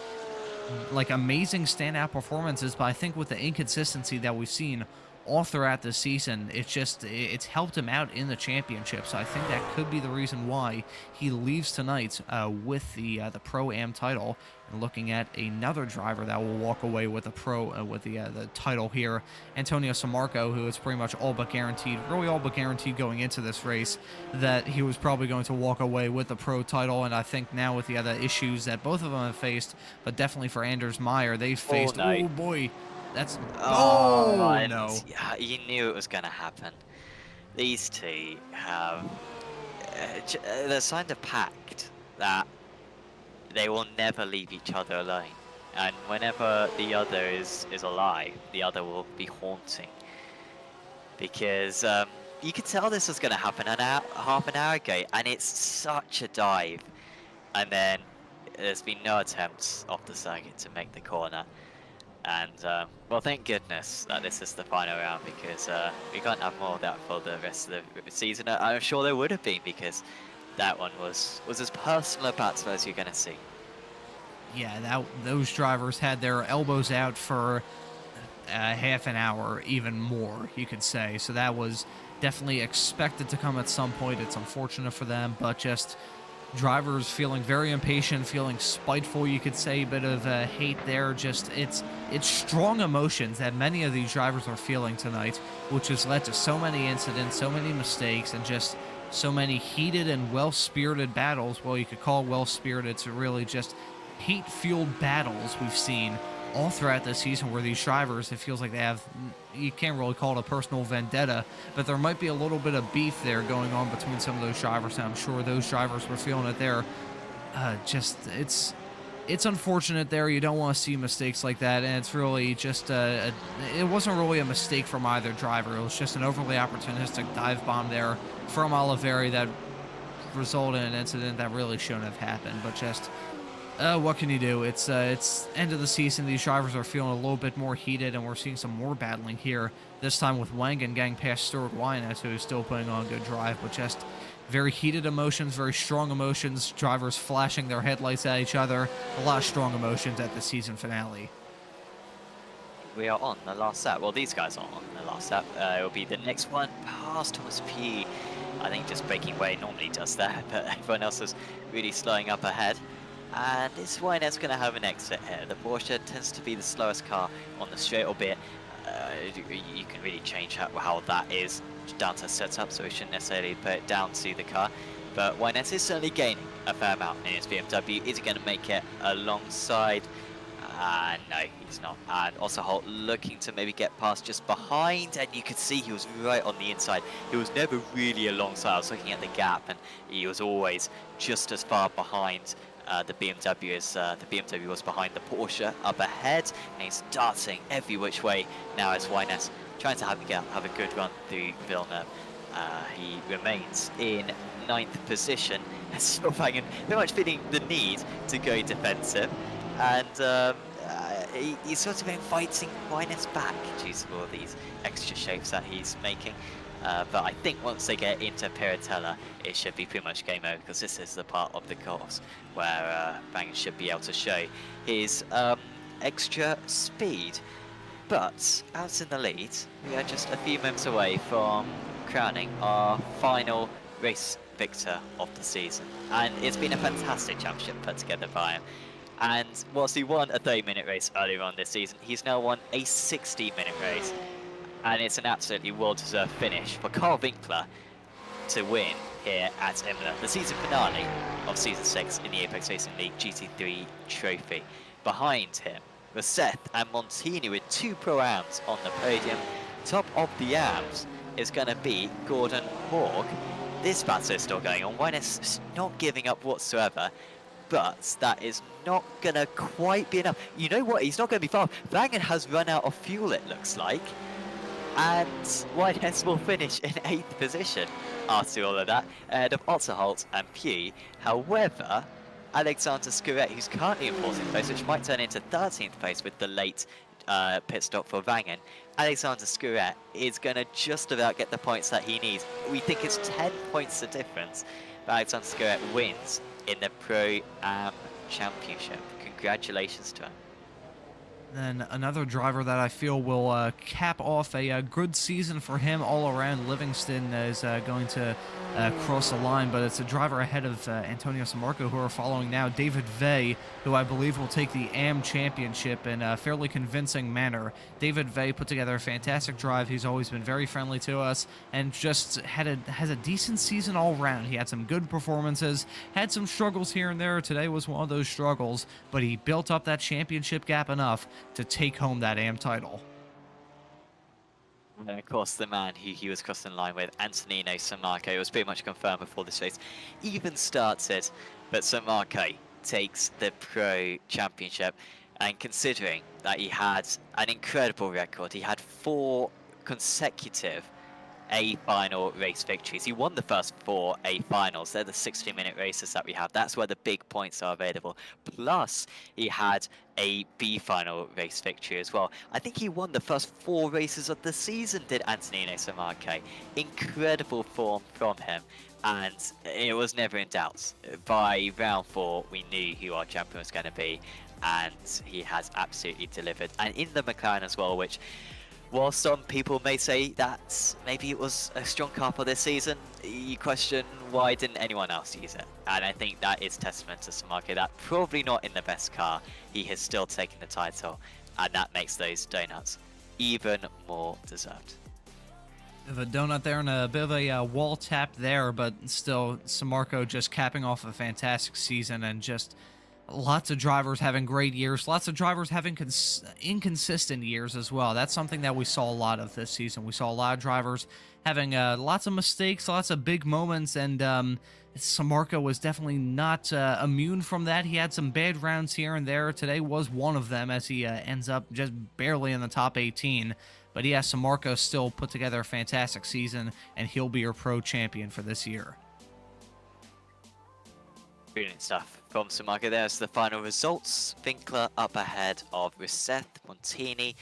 Speaker 3: like amazing standout performances, but I think with the inconsistency that we've seen all throughout the season, it's helped him out in the championship. So I think that could be the reason why he leaves tonight with the Pro-Am title. And looking at another driver that will walk away with the title here, Antonio Samarco, who is pretty much all but guaranteed, really all but guaranteed going into this race, that he was probably going to walk away with the pro title. And I think now with the other issues that both of them have faced, but definitely for Anders Meyer, they've faced, oh boy, that's, oh no.
Speaker 2: Yeah, you knew it was going to happen. These two have, they're signed a pact that they will never leave each other alone. And whenever the other is alive, the other will be haunting. Because you could tell this was going to happen half an hour ago, and it's such a dive. And then there's been no attempts off the circuit to make the corner. And, well, thank goodness that this is the final round, because we can't have more of that for the rest of the season. I'm sure there would have been, because that one was as personal a battle as you're going to see.
Speaker 3: Yeah, those drivers had their elbows out for half an hour, even more, you could say. So that was definitely expected to come at some point. It's unfortunate for them, but just drivers feeling very impatient, feeling spiteful, you could say, a bit of hate there. Just it's strong emotions that many of these drivers are feeling tonight, which has led to so many incidents, so many mistakes, and just so many heated and well-spirited battles. Well, you could call well-spirited to really just hate-fueled battles we've seen all throughout the season, where these drivers, it feels like they have, you can't really call it a personal vendetta, but there might be a little bit of beef there going on between some of those drivers, and I'm sure those drivers were feeling it there. It's unfortunate there. You don't want to see mistakes like that, and it's really just it wasn't really a mistake from either driver. It was just an overly opportunistic dive bomb there from Oliveri that resulted in an incident that really shouldn't have happened, but just what can you do? It's end of the season. These drivers are feeling a little bit more heated, and we're seeing some more battling here. This time with Wangan getting past Stuart Wyness, who is still putting on a good drive, but just very heated emotions, very strong emotions. Drivers flashing their headlights at each other. A lot of strong emotions at the season finale.
Speaker 2: We are on the last lap. Well, these guys are on the last lap. It will be the next one past Thomas Pugh. I think just breaking away normally does that, but everyone else is really slowing up ahead. And this Wyness going to have an exit here. The Porsche tends to be the slowest car on the straight, albeit you can really change how that is down to setup, so we shouldn't necessarily put it down to the car. But Wyness is certainly gaining a fair amount in his BMW. Is he going to make it alongside? No, he's not. And also Holt looking to maybe get past just behind, and you could see he was right on the inside. He was never really alongside. I was looking at the gap, and he was always just as far behind the BMW as the BMW was behind the Porsche up ahead, and he's darting every which way now as Wyness trying to have a good run through Villeneuve. He remains in 9th position, and Silvagen very much feeling the need to go defensive, and he's sort of been fighting Wyness back due to all these extra shapes that he's making. But I think once they get into Piratella, it should be pretty much game over, because this is the part of the course where Wangan should be able to show his extra speed. But out in the lead, we are just a few moments away from crowning our final race victor of the season. And it's been a fantastic championship put together by him. And whilst he won a 30-minute race earlier on this season, he's now won a 60-minute race. And it's an absolutely well-deserved finish for Carl Winkler to win here at Imola, the season finale of Season 6 in the Apex Racing League GT3 trophy. Behind him was Seth and Montini with 2 Pro-Ams on the podium. Top of the Ams is going to be Gordon Hawk. This battle is still going on. Wyness is not giving up whatsoever, but that is not going to quite be enough. You know what? He's not going to be far. Wangan has run out of fuel, it looks like. And Whiteheads will finish in 8th position after all of that, ahead of Otterholt and Pugh. However, Alexander Scuret, who's currently in 14th place, which might turn into 13th place with the late pit stop for Vangen, Alexander Scuret is going to just about get the points that he needs. We think it's 10 points the difference, but Alexander Scuret wins in the Pro-Am Championship. Congratulations to him.
Speaker 3: Then another driver that I feel will cap off a good season for him all around. Livingston is going to cross the line, but it's a driver ahead of Antonio Sammarco, who are following now. David Vey, who I believe will take the AM Championship in a fairly convincing manner. David Vey put together a fantastic drive. He's always been very friendly to us and just has a decent season all around. He had some good performances, had some struggles here and there. Today was one of those struggles, but he built up that championship gap enough to take home that AM title.
Speaker 2: And of course, the man who he was crossing the line with, Antonino Sammarco, was pretty much confirmed before this race even started. But Sammarco takes the Pro Championship, and considering that he had an incredible record, he had 4 consecutive A final race victories. He won the first 4 A finals. They're the 60-minute races that we have. That's where the big points are available. Plus, he had a B final race victory as well. I think he won the first 4 races of the season, did Antonino Sammarco. Incredible form from him, and it was never in doubt. By round 4, we knew who our champion was going to be, and he has absolutely delivered. And in the McLaren as well, which, while some people may say that maybe it was a strong car for this season, you question why didn't anyone else use it? And I think that is testament to Sammarco that probably not in the best car, he has still taken the title, and that makes those donuts even more deserved.
Speaker 3: Bit of a donut there and a bit of a wall tap there, but still Sammarco just capping off a fantastic season, and just lots of drivers having great years, lots of drivers having inconsistent years as well. That's something that we saw a lot of this season. We saw a lot of drivers having lots of mistakes, lots of big moments, and Sammarco was definitely not immune from that. He had some bad rounds here and there. Today was one of them, as he ends up just barely in the top 18. But yeah, Sammarco still put together a fantastic season, and he'll be your pro champion for this year.
Speaker 2: Brilliant stuff from Sammarco. There's the final results. Winkler up ahead of Riseth, Montini,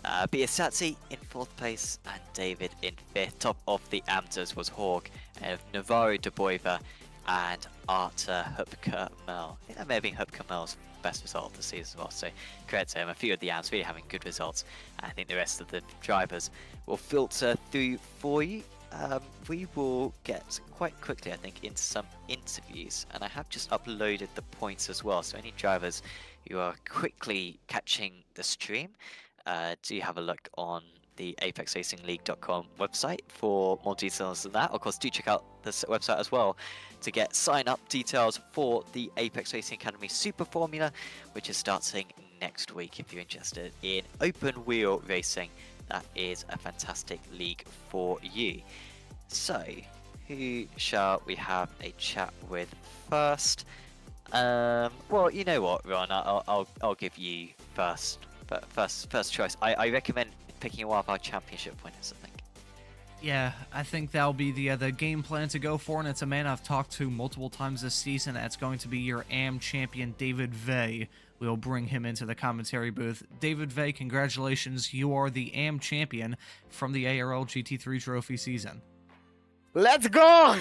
Speaker 2: Biasazzi in 4th place, and David in 5th. Top of the amateurs was Hawk, of Navarro de Boiva, and Arthur Hupke-Merl. I think that may have been Hupke-Merl's best result of the season as well, so credit to him. A few of the amateurs really having good results. I think the rest of the drivers will filter through for you. We will get quite quickly, I think, into some interviews, and I have just uploaded the points as well, so any drivers who are quickly catching the stream, do have a look on the apexracingleague.com website for more details than that. Of course, do check out this website as well to get sign-up details for the Apex Racing Academy Super Formula, which is starting next week. If you're interested in open wheel racing, that is a fantastic league for you. So, who shall we have a chat with first? Well, you know what, Ron, I'll give you first choice. I recommend picking one of our championship winners, I think.
Speaker 3: Yeah, I think that'll be the game plan to go for, and it's a man I've talked to multiple times this season. That's going to be your AM champion, David Vey. We'll bring him into the commentary booth. David Vey, congratulations. You are the AM champion from the ARL GT3 trophy season.
Speaker 4: Let's go!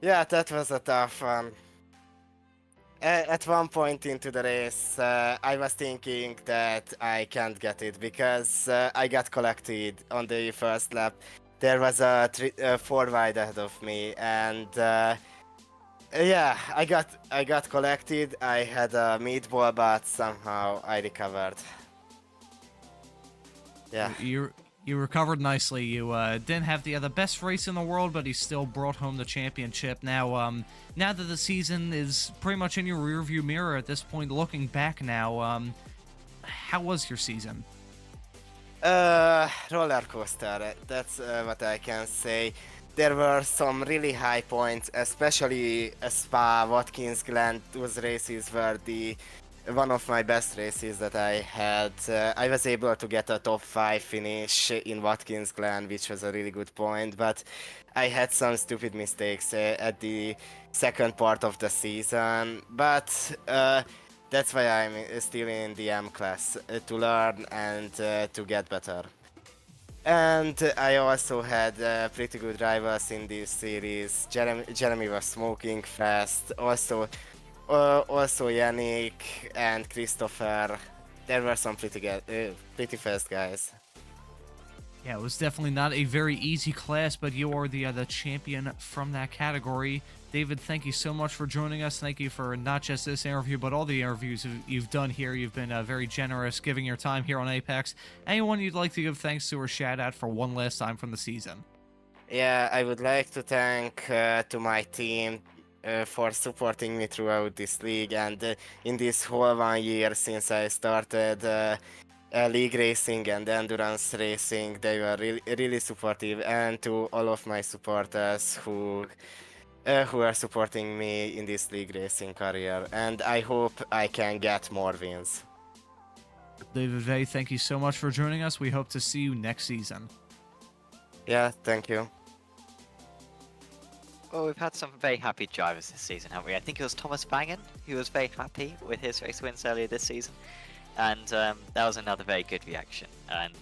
Speaker 4: Yeah, that was a tough one. At one point into the race, I was thinking that I can't get it because I got collected on the first lap. There was a 4 wide ahead of me, and yeah, I got collected. I had a meatball, but somehow I recovered. Yeah.
Speaker 3: You recovered nicely. You didn't have the best race in the world, but he still brought home the championship. Now, now that the season is pretty much in your rearview mirror at this point, looking back now, how was your season?
Speaker 4: Roller coaster. That's what I can say. There were some really high points, especially Spa, Watkins Glen. Those races were the one of my best races that I had. I was able to get a top 5 finish in Watkins Glen, which was a really good point, but I had some stupid mistakes at the second part of the season. But that's why I'm still in the M class, to learn and to get better. And I also had pretty good rivals in this series. Jeremy was smoking fast. Also Yannick and Christopher. There were some pretty fast guys.
Speaker 3: Yeah, it was definitely not a very easy class, but you are the champion from that category. David, thank you so much for joining us. Thank you for not just this interview, but all the interviews you've done here. You've been very generous giving your time here on Apex. Anyone you'd like to give thanks to or shout out for one last time from the season?
Speaker 4: Yeah, I would like to thank to my team for supporting me throughout this league and in this whole 1 year since I started league racing and endurance racing. They were really supportive, and to all of my supporters who are supporting me in this league racing career, and I hope I can get more wins.
Speaker 3: David Vey, thank you so much for joining us. We hope to see you next season.
Speaker 4: Yeah, thank you.
Speaker 2: Well, we've had some very happy drivers this season, haven't we? I think it was Thomas Bangen who was very happy with his race wins earlier this season. And that was another very good reaction, and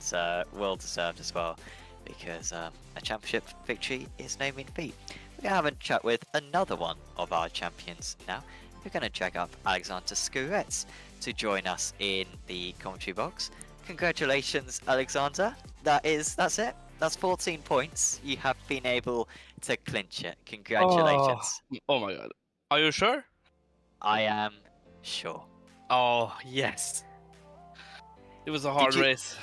Speaker 2: well deserved as well, because a championship victory is no mean feat. We're going to have a chat with another one of our champions now. We're going to drag up Alexander Skuretz to join us in the commentary box. Congratulations, Alexander. That's it. That's 14 points. You have been able to clinch it. Congratulations.
Speaker 5: Oh my god. Are you sure?
Speaker 2: I am sure.
Speaker 5: Oh, yes. It was a hard race.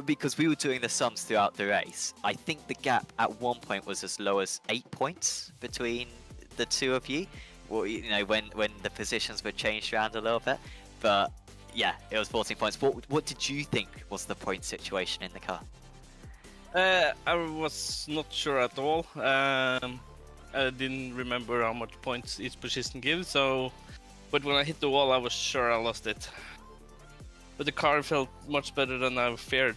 Speaker 2: Because we were doing the sums throughout the race, I think the gap at one point was as low as 8 points between the two of you. Well, you know, when the positions were changed around a little bit. But yeah, it was 14 points. What did you think was the point situation in the car?
Speaker 5: I was not sure at all. I didn't remember how much points each position gives, but when I hit the wall, I was sure I lost it. But the car felt much better than I feared.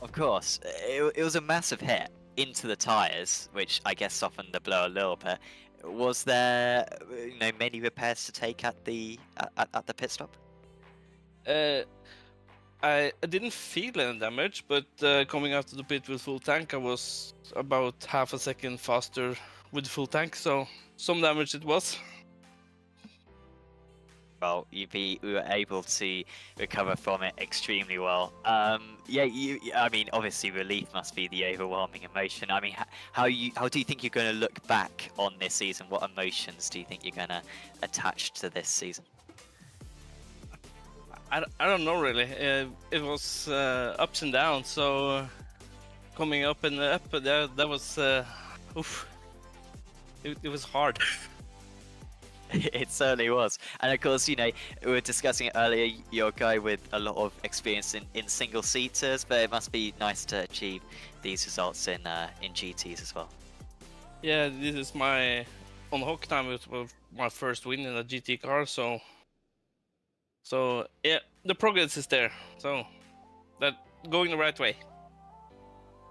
Speaker 2: Of course, it was a massive hit into the tyres, which I guess softened the blow a little bit. Was there, many repairs to take at the pit stop?
Speaker 5: I didn't feel any damage, but coming out of the pit with full tank, I was about half a second faster with full tank, so some damage it was.
Speaker 2: Well, we were able to recover from it extremely well. I mean, obviously relief must be the overwhelming emotion. I mean, how do you think you're going to look back on this season? What emotions do you think you're going to attach to this season?
Speaker 5: I don't know really. It was ups and downs, so coming up and up, that was oof. It was hard.
Speaker 2: It certainly was. And of course, we were discussing it earlier, you're a guy with a lot of experience in single seaters, but it must be nice to achieve these results in GTs as well.
Speaker 5: Yeah, this is my on Hawk time. It was my first win in a GT car, so yeah, the progress is there. So that going the right way.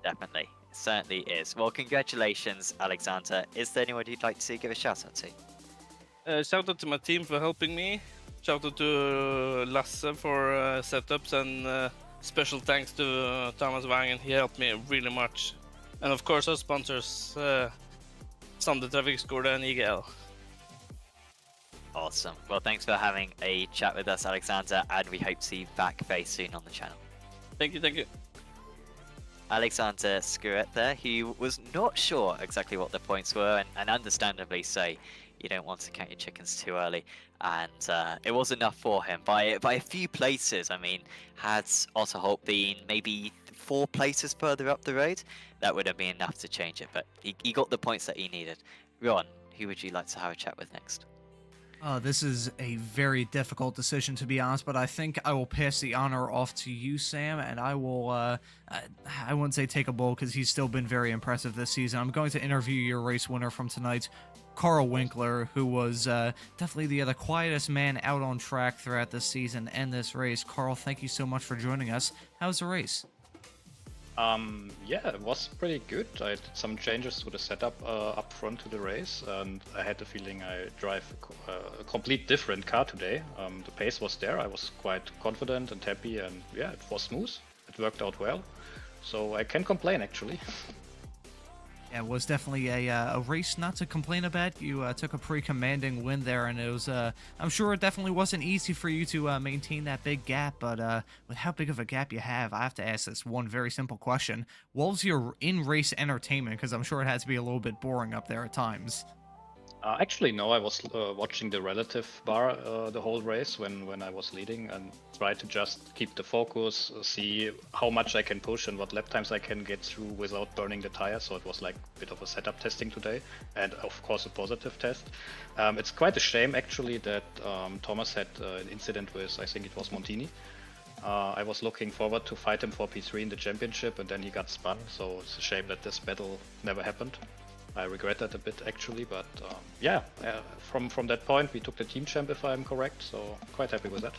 Speaker 2: Definitely, it certainly is. Well, congratulations, Alexander. Is there anyone you'd like to give a shout out to?
Speaker 5: Shout out to my team for helping me. Shout out to Lasse for setups, and special thanks to Thomas Wangen. He helped me really much. And of course our sponsors, Sander Trafikkskole and IGL.
Speaker 2: Awesome. Well, thanks for having a chat with us, Alexander, and we hope to see you back very soon on the channel.
Speaker 5: Thank you.
Speaker 2: Alexander Skuret there, who was not sure exactly what the points were, and understandably so. You don't want to count your chickens too early, and it was enough for him by a few places. I mean, had Otto Holt been maybe 4 places further up the road, that would have been enough to change it, but he got the points that he needed. Ron, who would you like to have a chat with next?
Speaker 3: This is a very difficult decision, to be honest, but I think I will pass the honor off to you, Sam, and I will, I wouldn't say take a bull, because he's still been very impressive this season. I'm going to interview your race winner from tonight, Carl Winkler, who was definitely the quietest man out on track throughout this season and this race. Carl, thank you so much for joining us. How was the race?
Speaker 6: Yeah, it was pretty good. I did some changes to the setup up front to the race, and I had the feeling I drive a complete different car today. The pace was there, I was quite confident and happy, and yeah, it was smooth. It worked out well, so I can't complain actually.
Speaker 3: Yeah, it was definitely a race not to complain about. You took a pretty commanding win there, and it was, I'm sure it definitely wasn't easy for you to maintain that big gap, but with how big of a gap you have, I have to ask this one very simple question. What was your in-race entertainment? Because I'm sure it had to be a little bit boring up there at times.
Speaker 6: Actually, no, I was watching the relative bar the whole race when I was leading, and tried to just keep the focus, see how much I can push and what lap times I can get through without burning the tire. So it was like a bit of a setup testing today, and of course a positive test. It's quite a shame actually that Thomas had an incident with, I think it was Montini. I was looking forward to fight him for P3 in the championship, and then he got spun, so it's a shame that this battle never happened. I regret that a bit actually, but yeah, from that point we took the team champ if I'm correct, so quite happy with that.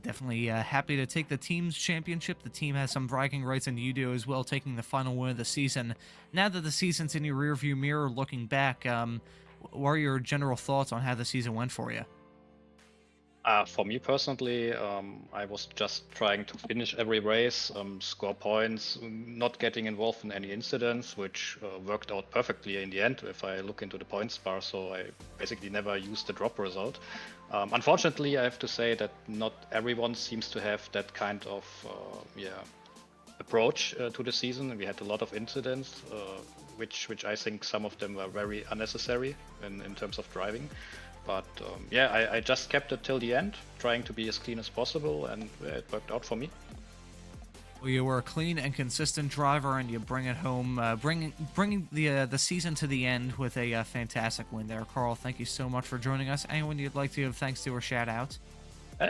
Speaker 3: Definitely happy to take the team's championship. The team has some bragging rights, and you do as well, taking the final win of the season. Now that the season's in your rearview mirror, looking back, what are your general thoughts on how the season went for you?
Speaker 6: For me personally, I was just trying to finish every race, score points, not getting involved in any incidents, which worked out perfectly in the end if I look into the points bar, so I basically never used the drop result. Unfortunately, I have to say that not everyone seems to have that kind of approach to the season. We had a lot of incidents, which I think some of them were very unnecessary in terms of driving. But yeah, I just kept it till the end, trying to be as clean as possible, and it worked out for me.
Speaker 3: Well, you were a clean and consistent driver, and you bring it home, bringing the season to the end with a fantastic win there. Carl, thank you so much for joining us. Anyone you'd like to give thanks to or shout out?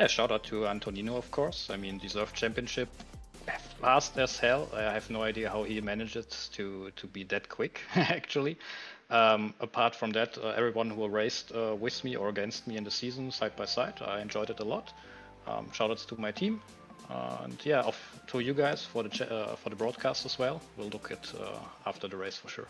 Speaker 6: Shout out to Antonino, of course. I mean, deserved championship. Fast as hell. I have no idea how he managed it to be that quick, actually. Apart from that, everyone who raced with me or against me in the season, side by side, I enjoyed it a lot. Shoutouts to my team, and yeah, to you guys for the broadcast as well. We'll look at after the race for sure.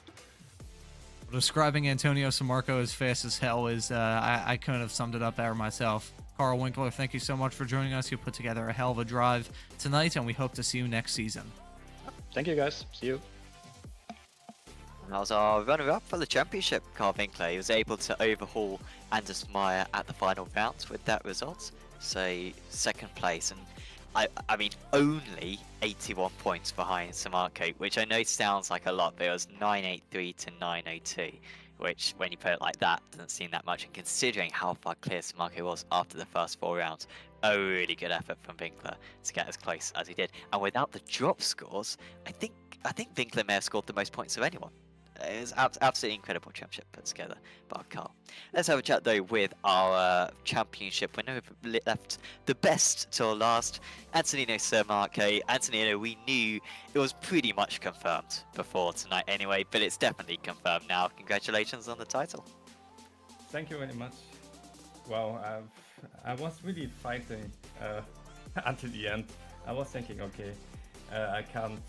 Speaker 3: Describing Antonio Samarco as fast as hell is, I couldn't have summed it up better myself. Carl Winkler, thank you so much for joining us. You put together a hell of a drive tonight, and we hope to see you next season.
Speaker 6: Thank you guys. See you.
Speaker 2: And that was our runner-up for the championship, Carl Winkler. He was able to overhaul Anders Meyer at the final round with that result. So second place, and I mean only 81 points behind Samarco, which I know sounds like a lot, but it was 983 to 902, which when you put it like that doesn't seem that much. And considering how far clear Samarco was after the first 4 rounds, a really good effort from Winkler to get as close as he did. And without the drop scores, I think Winkler may have scored the most points of anyone. It was absolutely incredible championship put together by Carl. Let's have a chat though with our championship winner. We've left the best till last, Antonino Samarco. Antonino, we knew it was pretty much confirmed before tonight anyway, but it's definitely confirmed now. Congratulations on the title.
Speaker 7: Thank you very much. Well, I was really fighting until the end. I was thinking, okay, I can't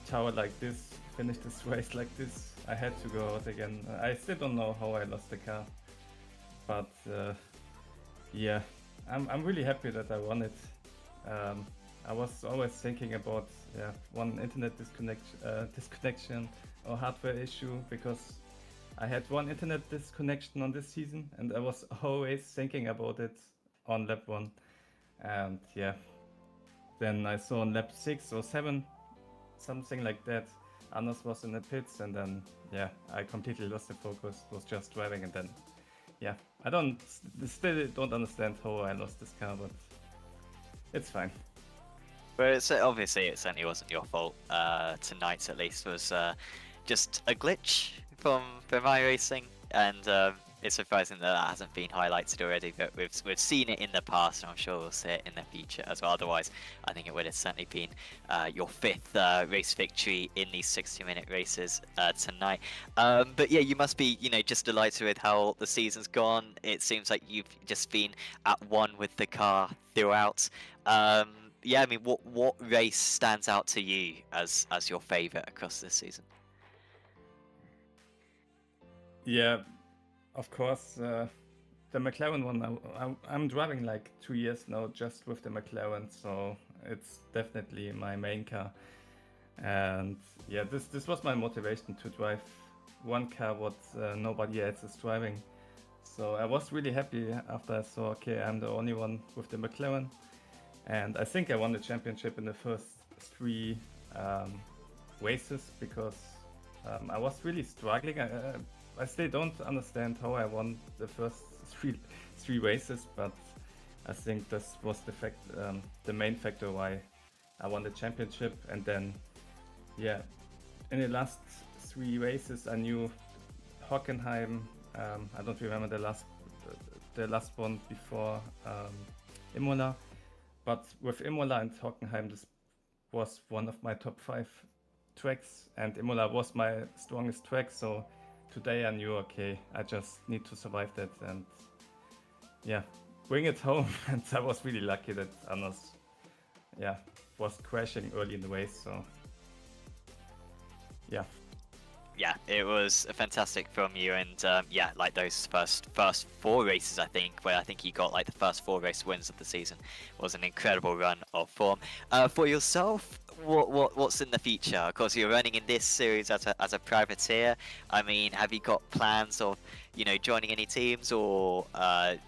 Speaker 7: tower like this, finish this race like this. I had to go out again. I still don't know how I lost the car, but yeah, I'm really happy that I won it. I was always thinking about one internet disconnection or hardware issue, because I had one internet disconnection on this season, and I was always thinking about it on lap 1. And yeah, then I saw on lap 6 or 7, something like that, Anders was in the pits, and then yeah, I completely lost the focus, was just driving, and then yeah, I still don't understand how I lost this car, but it's fine.
Speaker 2: But obviously it certainly wasn't your fault. Tonight at least was just a glitch from iRacing, and it's surprising that hasn't been highlighted already, but we've seen it in the past, and I'm sure we'll see it in the future as well. Otherwise, I think it would have certainly been your 5th race victory in these 60-minute races tonight. But yeah, you must be, just delighted with how the season's gone. It seems like you've just been at one with the car throughout. Yeah, I mean, what race stands out to you as your favourite across this season?
Speaker 7: Yeah, of course, the McLaren one. I'm driving like 2 years now just with the McLaren, so it's definitely my main car. And yeah, this was my motivation to drive one car what nobody else is driving. So I was really happy after I saw, okay, I'm the only one with the McLaren. And I think I won the championship in the first 3 races because I was really struggling. I still don't understand how I won the first three races, but I think this was the main factor why I won the championship. And then, yeah, in the last 3 races, I knew Hockenheim. I don't remember the last one before Imola, but with Imola and Hockenheim, this was one of my top 5 tracks, and Imola was my strongest track. So today I knew, okay, I just need to survive that and yeah, bring it home. And I was really lucky that Anders, was crashing early in the race. So yeah.
Speaker 2: Yeah, it was fantastic from you, and yeah, like those first 4 races, I think, where I think you got like the first 4 race wins of the season, was an incredible run of form. For yourself, what's in the future? Of course, you're running in this series as a privateer. I mean, have you got plans of joining any teams or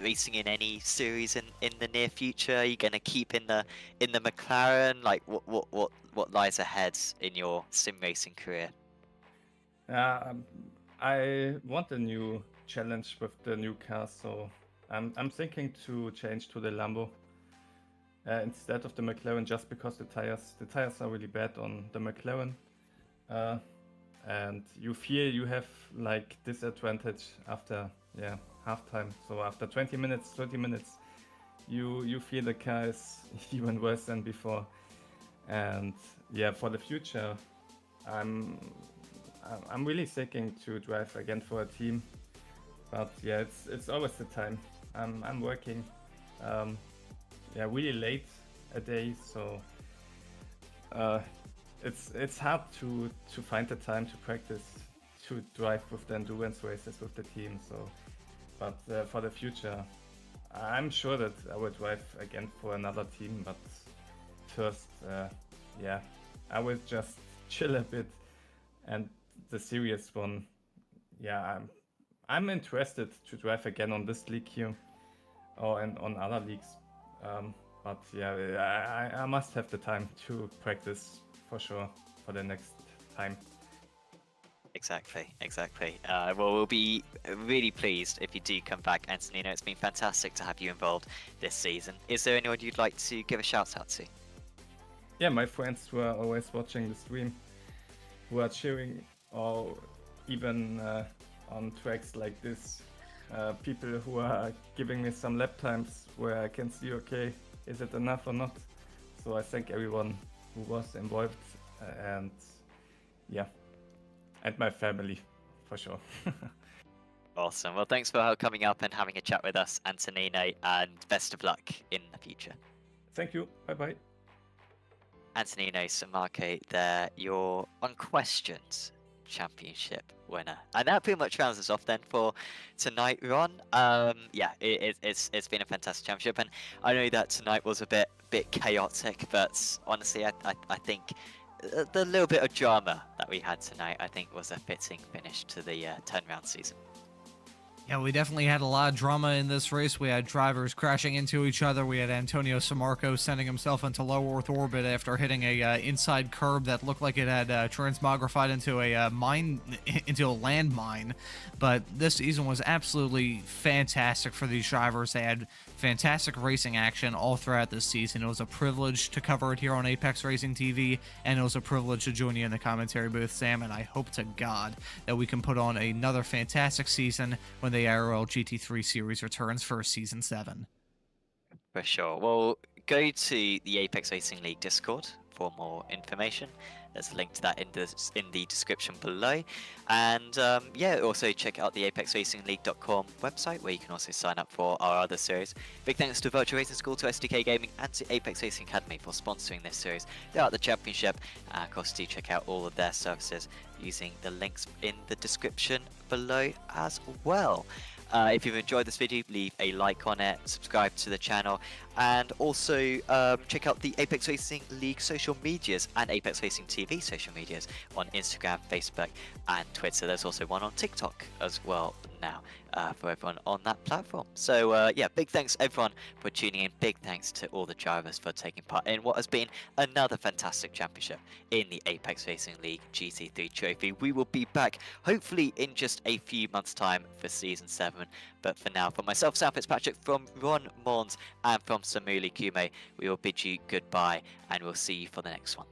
Speaker 2: racing in any series in the near future? Are you going to keep in the McLaren? Like, what lies ahead in your sim racing career?
Speaker 7: I want a new challenge with the new car, so I'm thinking to change to the Lambo instead of the McLaren, just because the tires are really bad on the McLaren, and you feel you have like disadvantage after halftime. So after 20 minutes, 30 minutes, you feel the car is even worse than before. And yeah, for the future, I'm really thinking to drive again for a team, but yeah, it's always the time. I'm working, really late a day, so it's hard to find the time to practice to drive with the endurance races with the team. So, but for the future, I'm sure that I will drive again for another team. But first, I will just chill a bit. And the serious one, I'm interested to drive again on this league here, or on other leagues. But yeah, I must have the time to practice for sure for the next time.
Speaker 2: Exactly. Well, we'll be really pleased if you do come back, Antonino. It's been fantastic to have you involved this season. Is there anyone you'd like to give a shout out to?
Speaker 7: Yeah, my friends who are always watching the stream, who are cheering, or even on tracks like this, people who are giving me some lap times where I can see, okay, is it enough or not? So I thank everyone who was involved, and my family for sure.
Speaker 2: Awesome. Well, thanks for coming up and having a chat with us, Antonino, and best of luck in the future.
Speaker 7: Thank you. Bye bye.
Speaker 2: Antonino Samarco there, your unquestioned championship winner. And that pretty much rounds us off then for tonight, Ron. It's been a fantastic championship, and I know that tonight was a bit chaotic, but honestly, I think the little bit of drama that we had tonight, I think, was a fitting finish to the turnaround season.
Speaker 3: Yeah, we definitely had a lot of drama in this race. We had drivers crashing into each other. We had Antonio Samarco sending himself into low Earth orbit after hitting a inside curb that looked like it had transmogrified into a landmine. But this season was absolutely fantastic for these drivers. They had fantastic racing action all throughout this season. It was a privilege to cover it here on Apex Racing TV, and it was a privilege to join you in the commentary booth, Sam. And I hope to God that we can put on another fantastic season when the ARL GT3 series returns for Season 7.
Speaker 2: For sure. Well, go to the Apex Racing League Discord for more information. There's a link to that in the description below. And yeah, also check out the ApexRacingLeague.com website where you can also sign up for our other series. Big thanks to Virtual Racing School, to SDK Gaming, and to Apex Racing Academy for sponsoring this series throughout the championship. Of course, do check out all of their services using the links in the description below as well. If you've enjoyed this video, leave a like on it, subscribe to the channel, and also check out the Apex Racing League social medias and Apex Racing TV social medias on Instagram, Facebook, and Twitter. There's also one on TikTok as well now for everyone on that platform. So yeah, big thanks everyone for tuning in. Big thanks to all the drivers for taking part in what has been another fantastic championship in the Apex Racing League GT3 trophy. We will be back hopefully in just a few months' time for Season 7. But for now, from myself, Sam Fitzpatrick, from Ron Mons, and from Samuli Kume, we will bid you goodbye, and we'll see you for the next one.